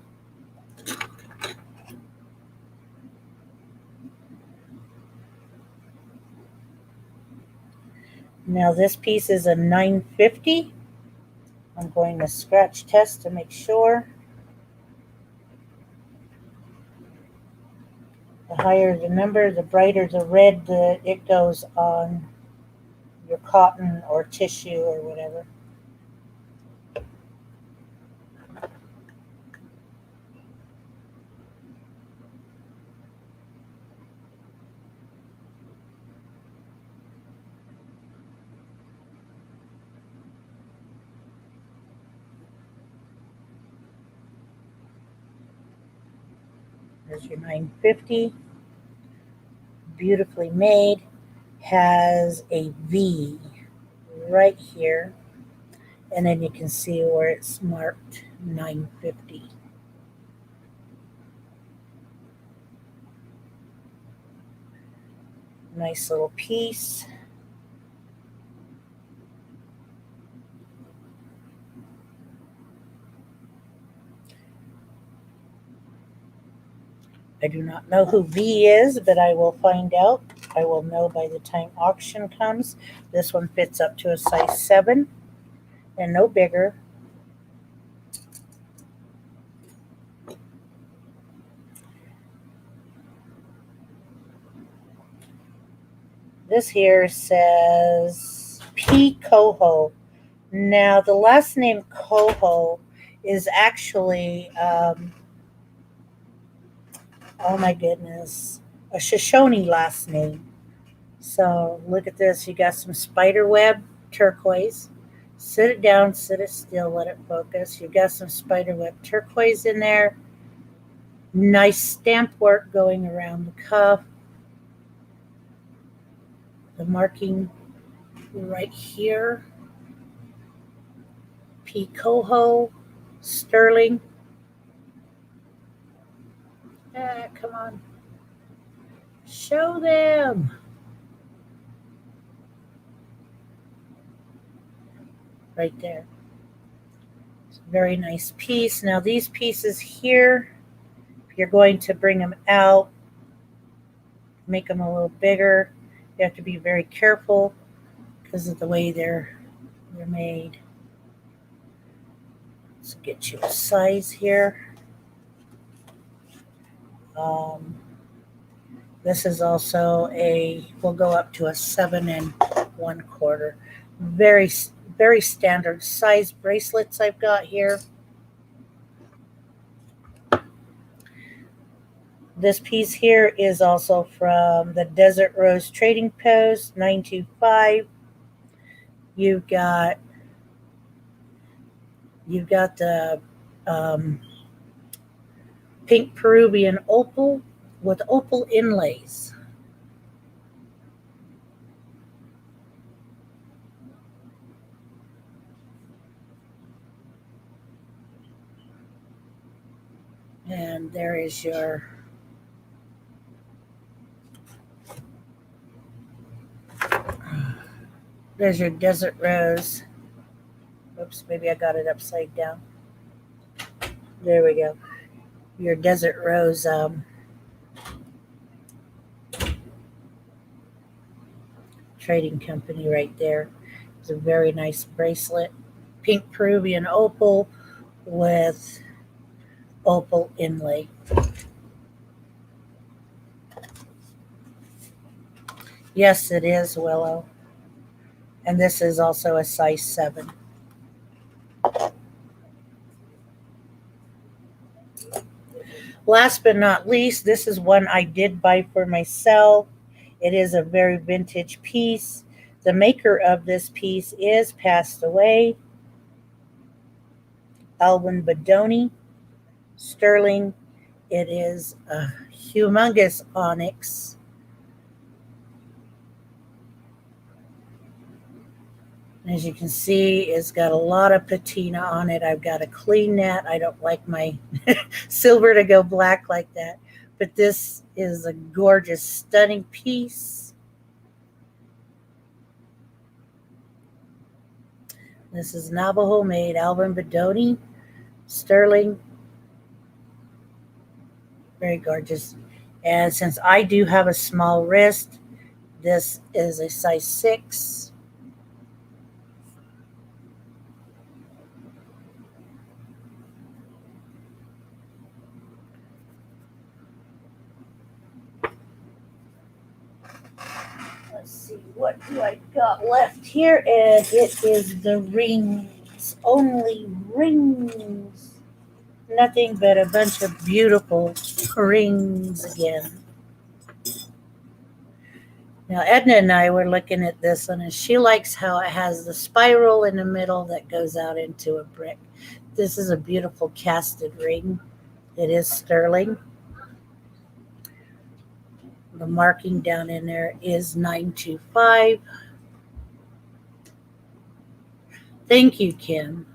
S1: Now this piece is a 950. I'm going to scratch test to make sure. The higher the number, the brighter the red that it goes on your cotton or tissue or whatever. There's your 950. Beautifully made. Has a V right here. And then you can see where it's marked 950. Nice little piece. I do not know who V is, but I will find out. I will know by the time auction comes. This one fits up to a size 7 and no bigger. This here says P. Coho. Now, the last name Coho is actually, oh my goodness, a Shoshone last name. So look at this. You got some spider web turquoise. Sit it down, sit it still, let it focus. You've got some spider web turquoise in there. Nice stamp work going around the cuff. The marking right here. P. Coho, sterling. Come on. Show them. Right there. It's a very nice piece. Now these pieces here, if you're going to bring them out, make them a little bigger, you have to be very careful because of the way they're made. Let's get you a size here. This is also we'll go up to a 7 1/4. Very, very standard size bracelets I've got here. This piece here is also from the Desert Rose Trading Post, 925. You've got the pink Peruvian opal with opal inlays. And there is there's your Desert Rose. Oops, maybe I got it upside down. There we go. Your Desert Rose trading company right there. It's a very nice bracelet. Pink Peruvian opal with opal inlay. Yes, it is willow. And this is also a size 7. Last but not least, this is one I did buy for myself. It is a very vintage piece. The maker of this piece is passed away. Alvin Bedoni, sterling. It is a humongous onyx. As you can see, it's got a lot of patina on it. I've got to clean that. I don't like my silver to go black like that. But this is a gorgeous, stunning piece. This is Navajo made Alvin Bedoni, sterling. Very gorgeous. And since I do have a small wrist, this is a size 6. Let's see, what do I got left here? And it is the rings. Only rings. Nothing but a bunch of beautiful rings again. Now, Edna and I were looking at this one, and she likes how it has the spiral in the middle that goes out into a brick. This is a beautiful casted ring. It is sterling. The marking down in there is 925. Thank you, Kim.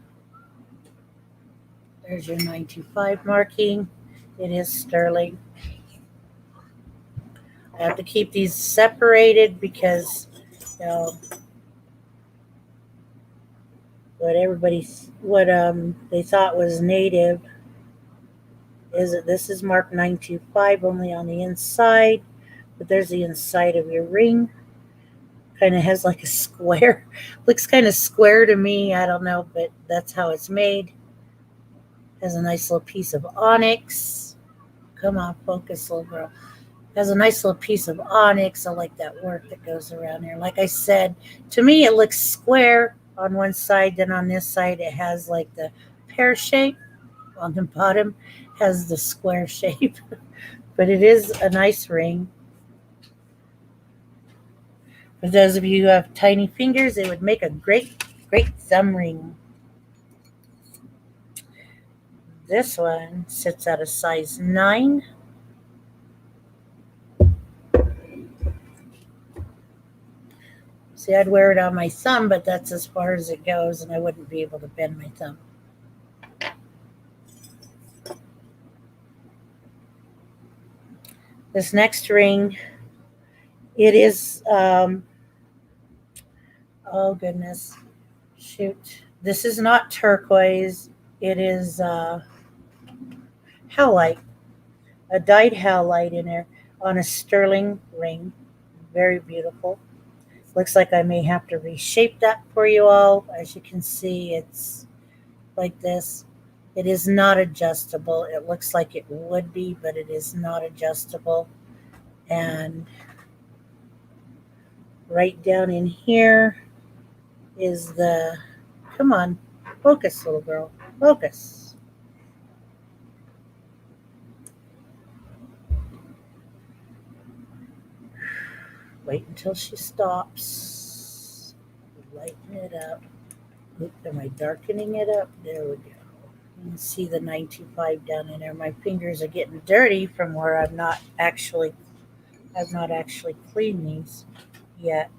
S1: There's your 925 marking. It is sterling. I have to keep these separated because, you know, what they thought was native is that this is marked 925 only on the inside, but there's the inside of your ring. Kind of has like a square. Looks kind of square to me. I don't know, but that's how it's made. Has a nice little piece of onyx. Come on, focus, little girl. Has a nice little piece of onyx. I like that work that goes around there. Like I said, to me it looks square on one side, then on this side it has like the pear shape. On the bottom has the square shape. But it is a nice ring. For those of you who have tiny fingers, it would make a great, great thumb ring. This one sits at a size 9. See, I'd wear it on my thumb, but that's as far as it goes, and I wouldn't be able to bend my thumb. This next ring, it is, oh goodness, shoot. This is not turquoise. It is howlite, a dyed howlite in there on a sterling ring. Very beautiful. Looks like I may have to reshape that for you all. As you can see, it's like this. It is not adjustable. It looks like it would be, but it is not adjustable. And right down in here is the, come on, focus, little girl, focus. Wait until she stops. Lighten it up. Oop, am I darkening it up? There we go. You can see the 925 down in there. My fingers are getting dirty from where I've not actually cleaned these yet.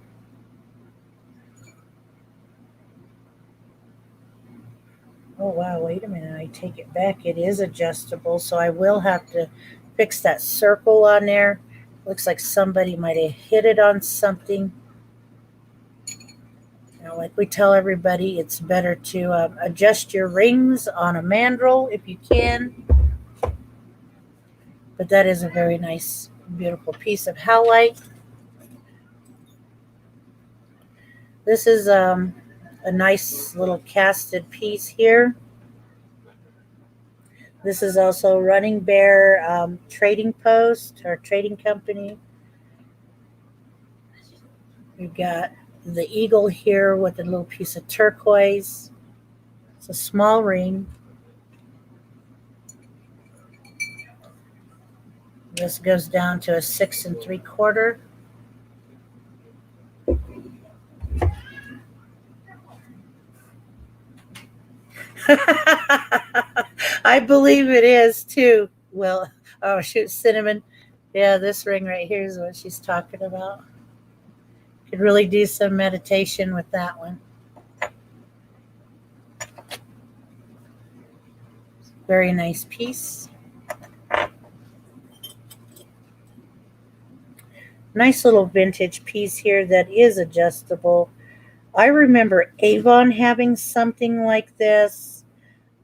S1: Oh wow, wait a minute, I take it back. It is adjustable, so I will have to fix that circle on there. Looks like somebody might have hit it on something. Now, like we tell everybody, it's better to adjust your rings on a mandrel if you can. But that is a very nice, beautiful piece of howlite. This is a nice little casted piece here. This is also Running Bear Trading Post or Trading Company. We've got the eagle here with a little piece of turquoise. It's a small ring. This goes down to a 6 3/4. I believe it is too. Well, oh shoot, cinnamon. Yeah, this ring right here is what she's talking about. Could really do some meditation with that one. Very nice piece. Nice little vintage piece here that is adjustable. I remember Avon having something like this.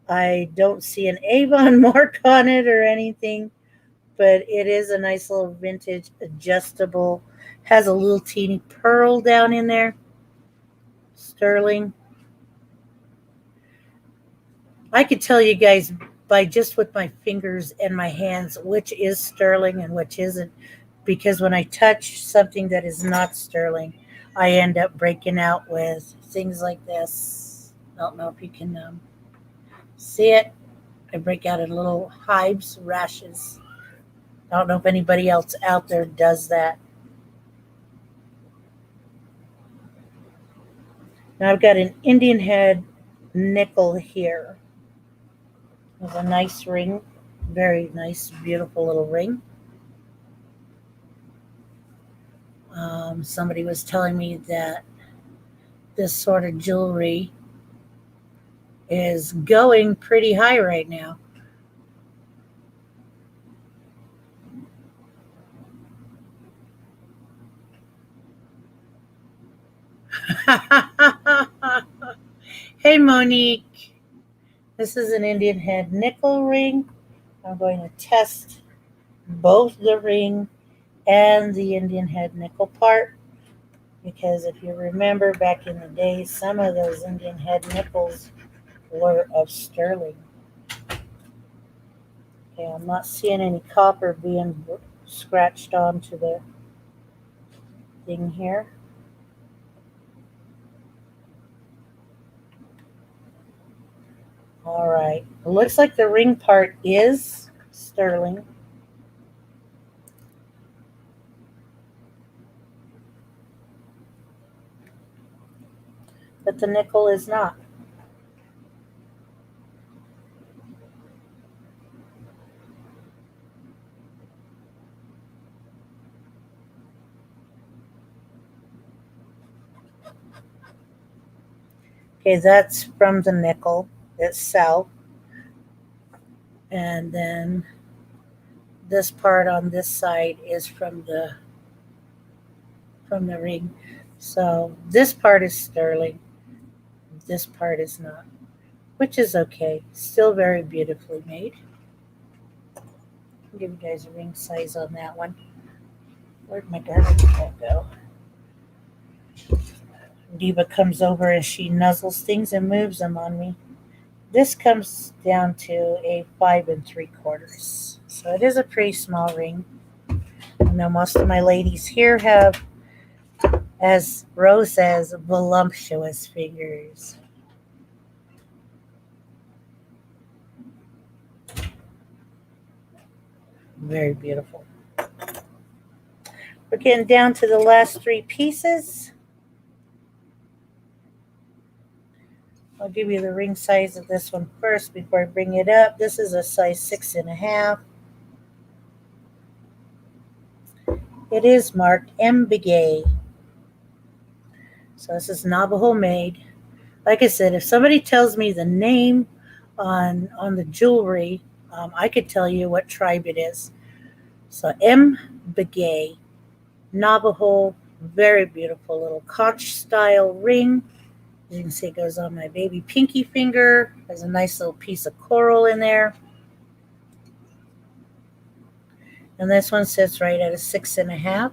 S1: I don't see an Avon mark on it or anything, but it is a nice little vintage adjustable. Has a little teeny pearl down in there. Sterling. I could tell you guys by just with my fingers and my hands which is sterling and which isn't, because when I touch something that is not sterling, I end up breaking out with things like this. I don't know if you can see it. I break out in little hives, rashes. I don't know if anybody else out there does that. Now I've got an Indian head nickel here. With a nice ring. Very nice, beautiful little ring. Somebody was telling me that this sort of jewelry is going pretty high right now. Hey, Monique. This is an Indian head nickel ring. I'm going to test both the ring and the Indian head nickel part, because if you remember back in the day, some of those Indian head nickels were of sterling. Okay, I'm not seeing any copper being scratched onto the thing here. All right, it looks like the ring part is sterling. But the nickel is not. Okay, that's from the nickel itself. And then this part on this side is from the ring. So this part is sterling. This part is not, which is okay. Still very beautifully made. I'll give you guys a ring size on that one. Where'd my garbage can go? Diva comes over and she nuzzles things and moves them on me. This comes down to a 5 3/4. So it is a pretty small ring. I know most of my ladies here have, as Rose says, voluptuous fingers. Very beautiful. We're getting down to the last 3 pieces. I'll give you the ring size of this one first before I bring it up. This is a size 6.5. It is marked M. Begay. So this is Navajo made. Like I said, if somebody tells me the name on the jewelry, I could tell you what tribe it is. So M. Begay, Navajo, very beautiful little conch style ring. As you can see, it goes on my baby pinky finger. There's a nice little piece of coral in there. And this one sits right at a 6.5.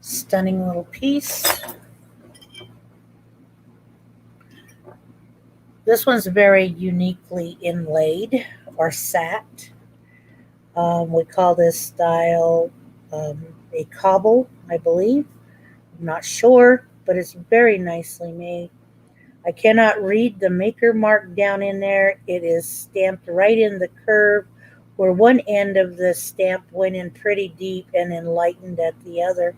S1: Stunning little piece. This one's very uniquely inlaid or sat. We call this style a cobble, I believe. I'm not sure, but it's very nicely made. I cannot read the maker mark down in there. It is stamped right in the curve where one end of the stamp went in pretty deep and enlightened at the other.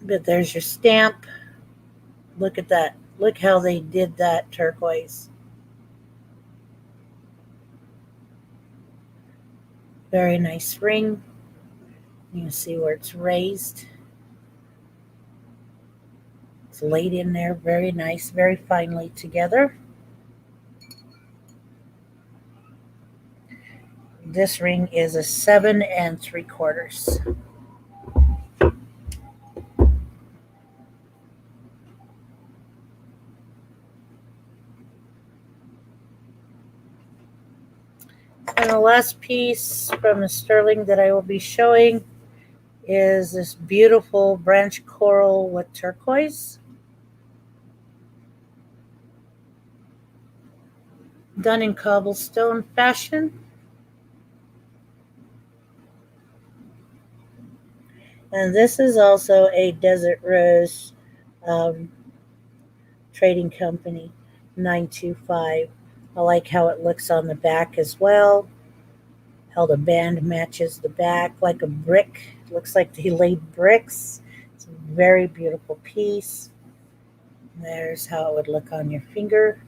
S1: But there's your stamp. Look at that. Look how they did that turquoise. Very nice ring. You can see where it's raised. It's laid in there very nice, very finely together. This ring is a 7 3/4. And the last piece from the sterling that I will be showing is this beautiful branch coral with turquoise. Done in cobblestone fashion. And this is also a Desert Rose um, trading company, 925. I like how it looks on the back as well. How the band matches the back like a brick. Looks like they laid bricks. It's a very beautiful piece. There's how it would look on your finger.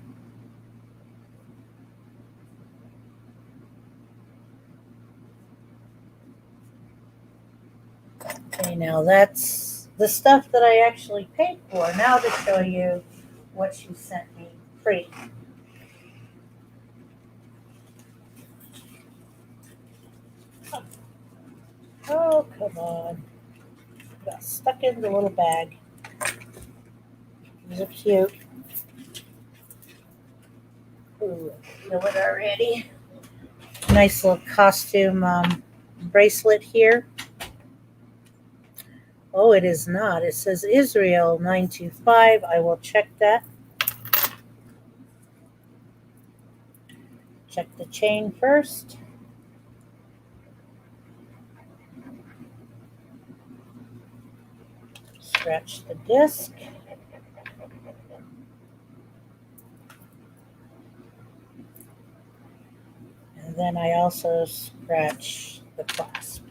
S1: Okay, now that's the stuff that I actually paid for. Now to show you what she sent me free. Oh, come on. Got stuck in the little bag. These are cute. Ooh, I feel it already. Nice little costume bracelet here. Oh, it is not. It says Israel 925. I will check that. Check the chain first. Scratch the disc. And then I also scratch the clasp.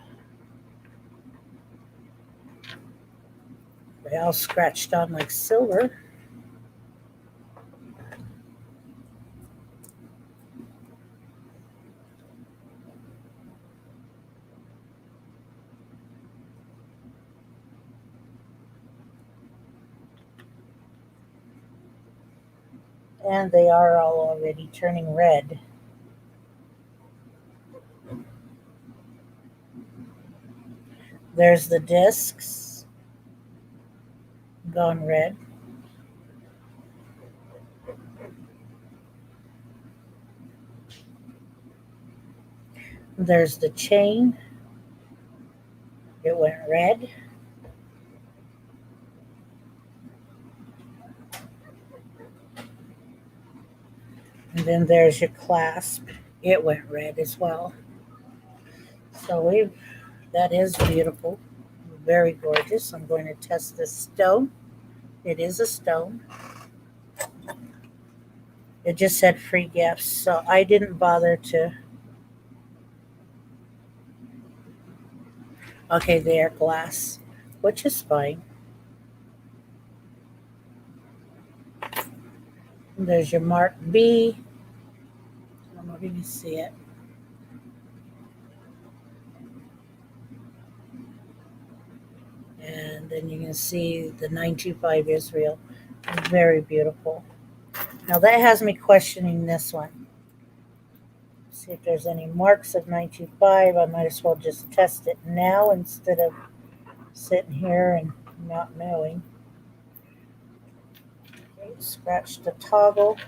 S1: They all scratched on like silver. And they are all already turning red. There's the discs, gone red. There's the chain. It went red. And then there's your clasp. It went red as well. So that is beautiful. Very gorgeous. I'm going to test this stone. It is a stone. It just said free gifts, so I didn't bother to. Okay, they are glass, which is fine. There's your Mark B. I don't know if you can see it. And then you can see the 925 Israel. Very beautiful. Now that has me questioning this one. See if there's any marks of 925. I might as well just test it now instead of sitting here and not knowing. Okay, scratch the toggle.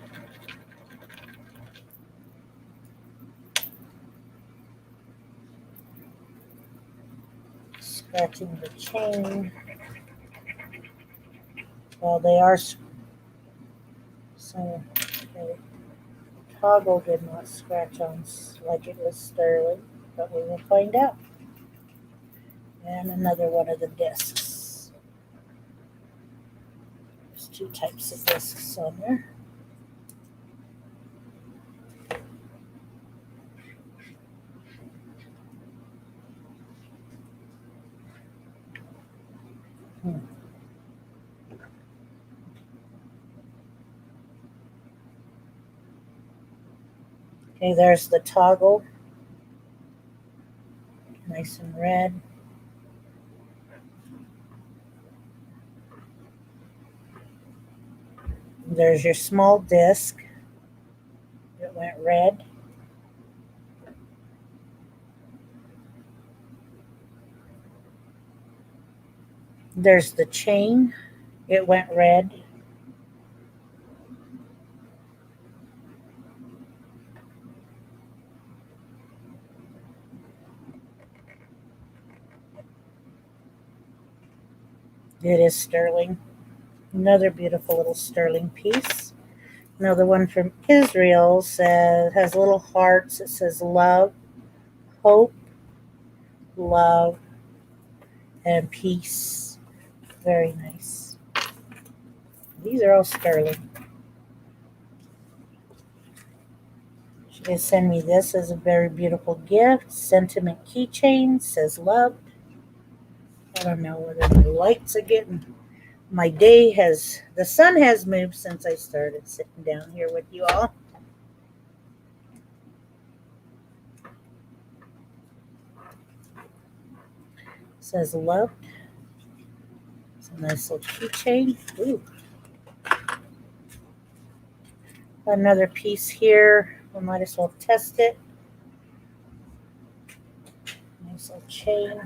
S1: Scratching the chain. Well, they are so okay. Toggle did not scratch on like it was sterling, but we will find out. And another one of the discs. There's two types of discs on there. Okay, there's the toggle. Nice and red. There's your small disc. It went red. There's the chain. It went red. It is sterling. Another beautiful little sterling piece. Another one from Israel has little hearts. It says love, hope, love, and peace. Very nice. These are all sterling. She did send me this as a very beautiful gift. Sentiment keychain. Says love. I don't know whether the lights are getting. The sun has moved since I started sitting down here with you all. Says love. It's a nice little keychain. Ooh. Another piece here. We might as well test it. Nice little chain.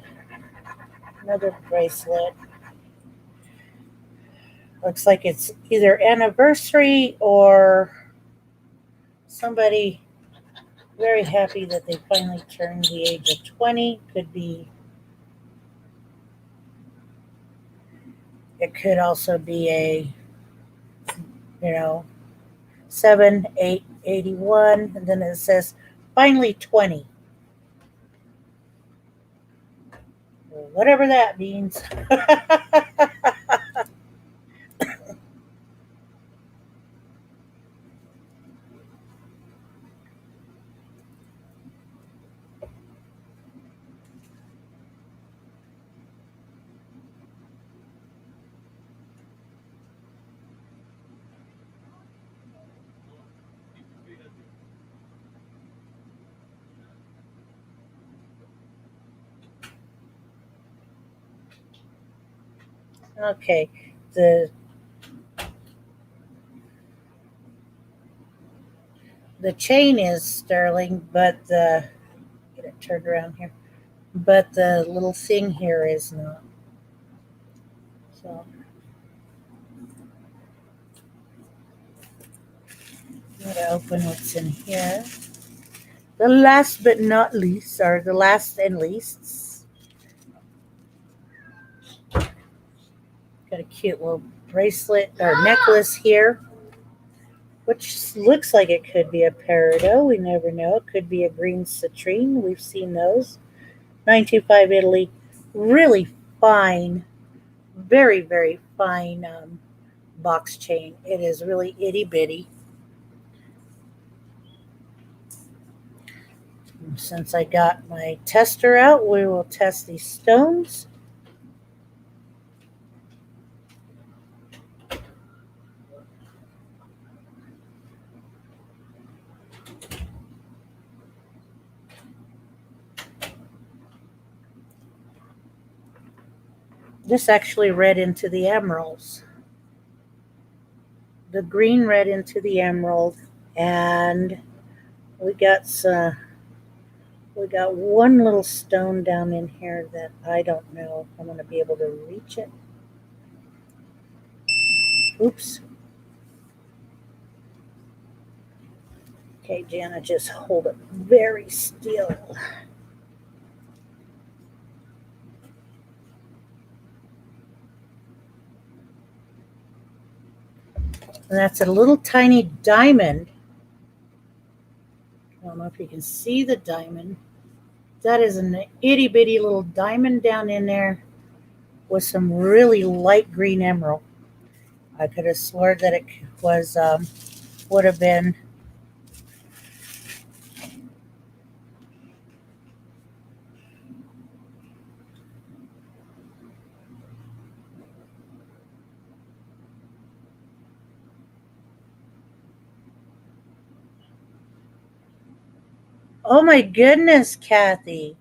S1: Another bracelet. Looks like it's either anniversary or somebody very happy that they finally turned the age of 20. It could also be a, 7, 8, 81, and then it says finally 20. Whatever that means. Okay, the chain is sterling, but get it turned around here. But the little thing here is not. So I'm going to open what's in here. The last but not least, or the last and least, got a cute little bracelet or necklace here, which looks like it could be a peridot. We never know. It could be a green citrine. We've seen those. 925 Italy. Really fine, very, very fine box chain. It is really itty bitty. Since I got my tester out, we will test these stones. This actually read into the emeralds. The green read into the emerald, and we got one little stone down in here that I don't know if I'm going to be able to reach it. Oops. Okay, Geanna, just hold it very still. And that's a little tiny diamond. I don't know if you can see the diamond. That is an itty bitty little diamond down in there with some really light green emerald. I could have sworn that it was would have been Oh my goodness, Kathy.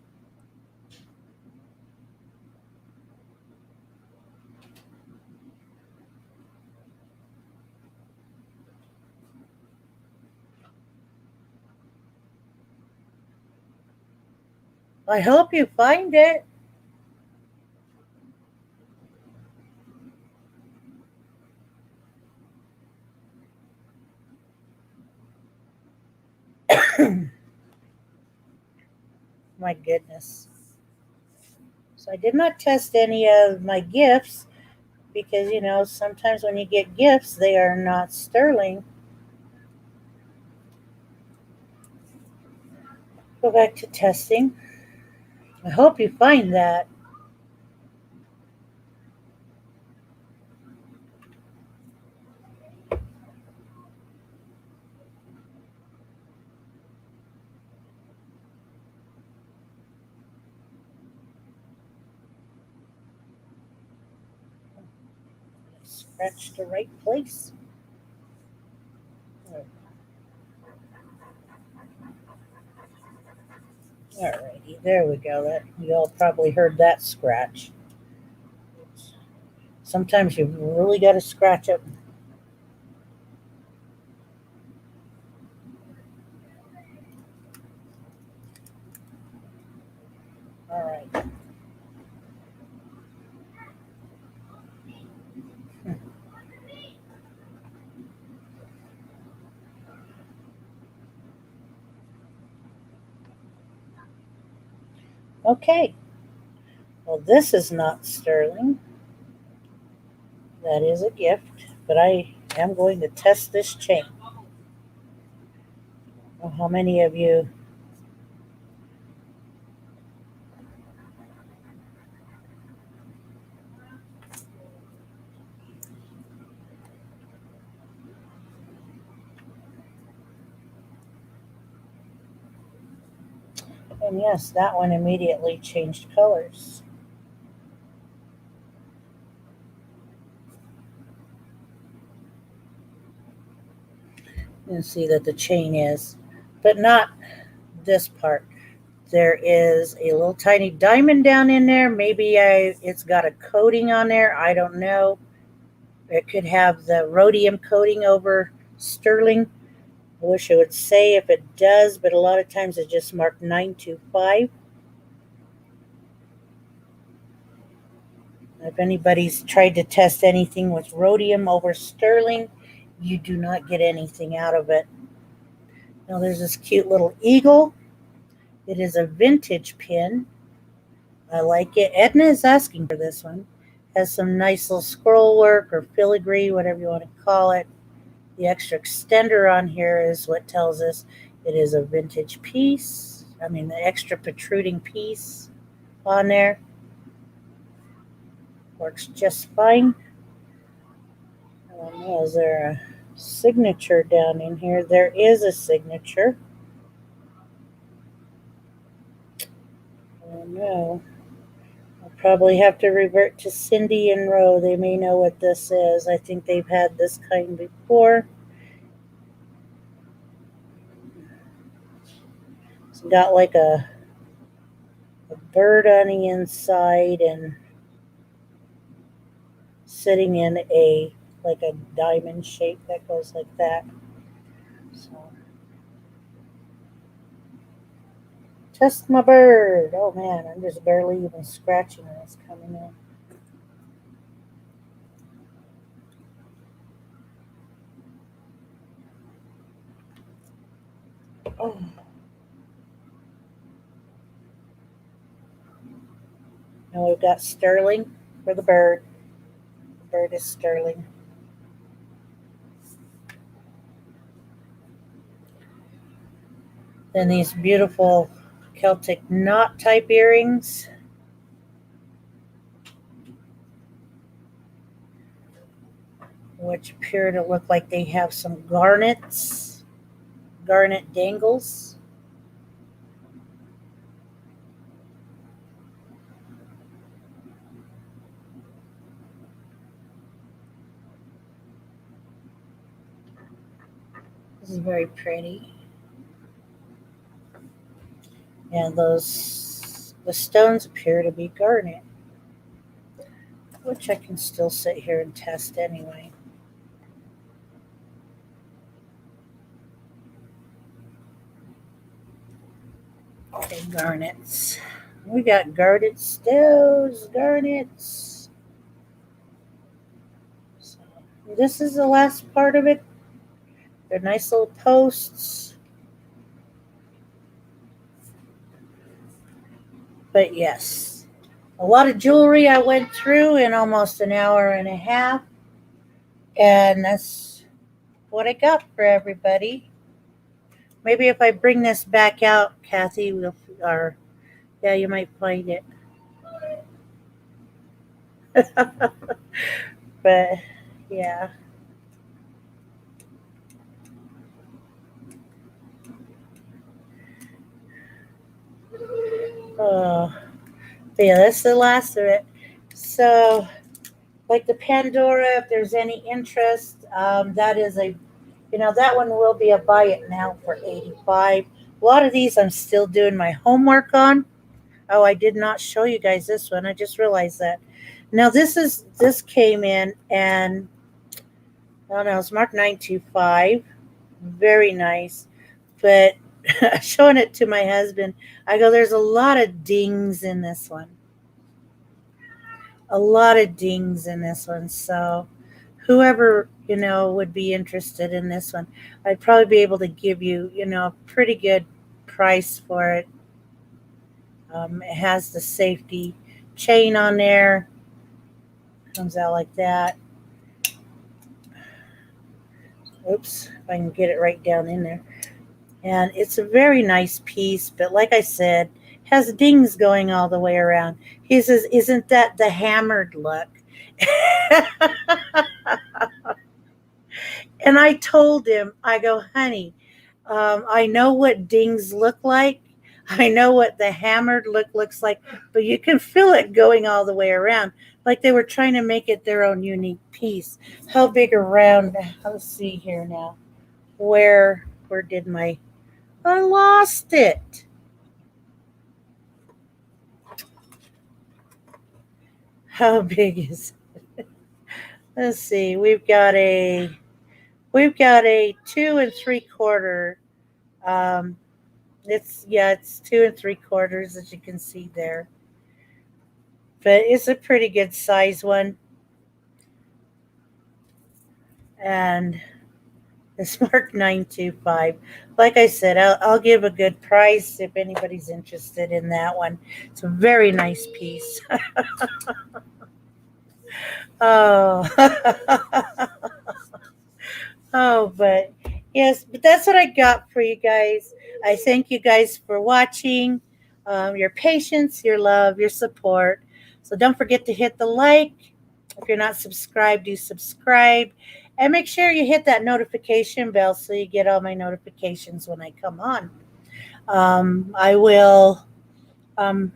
S1: I hope you find it. My goodness. So I did not test any of my gifts because, sometimes when you get gifts, they are not sterling. Go back to testing. I hope you find that. Scratch the right place. Alrighty, there we go. That you all probably heard that scratch. Sometimes you really got to scratch it. All right. Okay. Well, this is not sterling. That is a gift, but I am going to test this chain. Well, how many of you? And yes, that one immediately changed colors. You can see that the chain is, but not this part. There is a little tiny diamond down in there. Maybe it's got a coating on there. I don't know. It could have the rhodium coating over sterling. I wish it would say if it does, but a lot of times it's just marked 925. If anybody's tried to test anything with rhodium over sterling, you do not get anything out of it. Now there's this cute little eagle. It is a vintage pin. I like it. Edna is asking for this one. Has some nice little scroll work or filigree, whatever you want to call it. The extra extender on here is what tells us it is a vintage piece. The extra protruding piece on there works just fine. I don't know, is there a signature down in here? There is a signature. I don't know. I'll probably have to revert to Cindy and Roe. They may know what this is. I think they've had this kind before. It's got like a bird on the inside and sitting in a diamond shape that goes like that. So test my bird. Oh man, I'm just barely even scratching and it's coming in. Oh. Now we've got sterling for the bird. The bird is sterling. Then these beautiful Celtic knot type earrings. Which appear to look like they have some garnet dangles. This is very pretty. And the stones appear to be garnet, which I can still sit here and test anyway. Okay, garnets. We got garnet stones, garnets. So this is the last part of it. They're nice little posts. But yes, a lot of jewelry I went through in almost an hour and a half. And that's what I got for everybody. Maybe if I bring this back out, Kathy, or yeah, you might find it. But yeah. Oh, yeah, that's the last of it. So, like the Pandora, if there's any interest, that is that one will be a buy it now for 85. A lot of these I'm still doing my homework on. Oh, I did not show you guys this one. I just realized that. Now this came in and I don't know, it's marked 925. Very nice. But showing it to my husband, I go, there's a lot of dings in this one. A lot of dings in this one. So whoever, would be interested in this one, I'd probably be able to give you, a pretty good price for it. It has the safety chain on there. Comes out like that. Oops, if I can get it right down in there. And it's a very nice piece, but like I said, has dings going all the way around. He says, "Isn't that the hammered look?" And I told him, I go, "Honey, I know what dings look like. I know what the hammered look looks like, but you can feel it going all the way around. Like they were trying to make it their own unique piece." How big around? Let's see here now. Where did I lost it. How big is it? Let's see. We've got a 2 3/4. Um, it's 2 3/4 as you can see there, but it's a pretty good size one, and it's marked 925. Like I said, I'll give a good price if anybody's interested in that one. It's a very nice piece. Oh. Oh, but yes, but that's what I got for you guys. I thank you guys for watching, your patience, your love, your support. So don't forget to hit the like. If you're not subscribed, do subscribe. And make sure you hit that notification bell so you get all my notifications when I come on. I will, I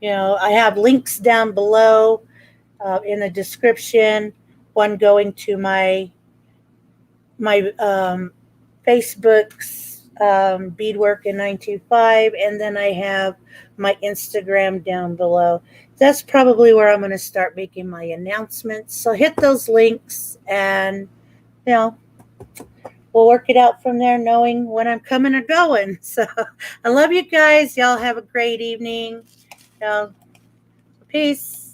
S1: have links down below in the description. One going to my Facebook's Beadwork in 925, and then I have my Instagram down below. That's probably where I'm going to start making my announcements. So hit those links, and you know we'll work it out from there, knowing when I'm coming or going. So I love you guys. Y'all have a great evening. Y'all, peace.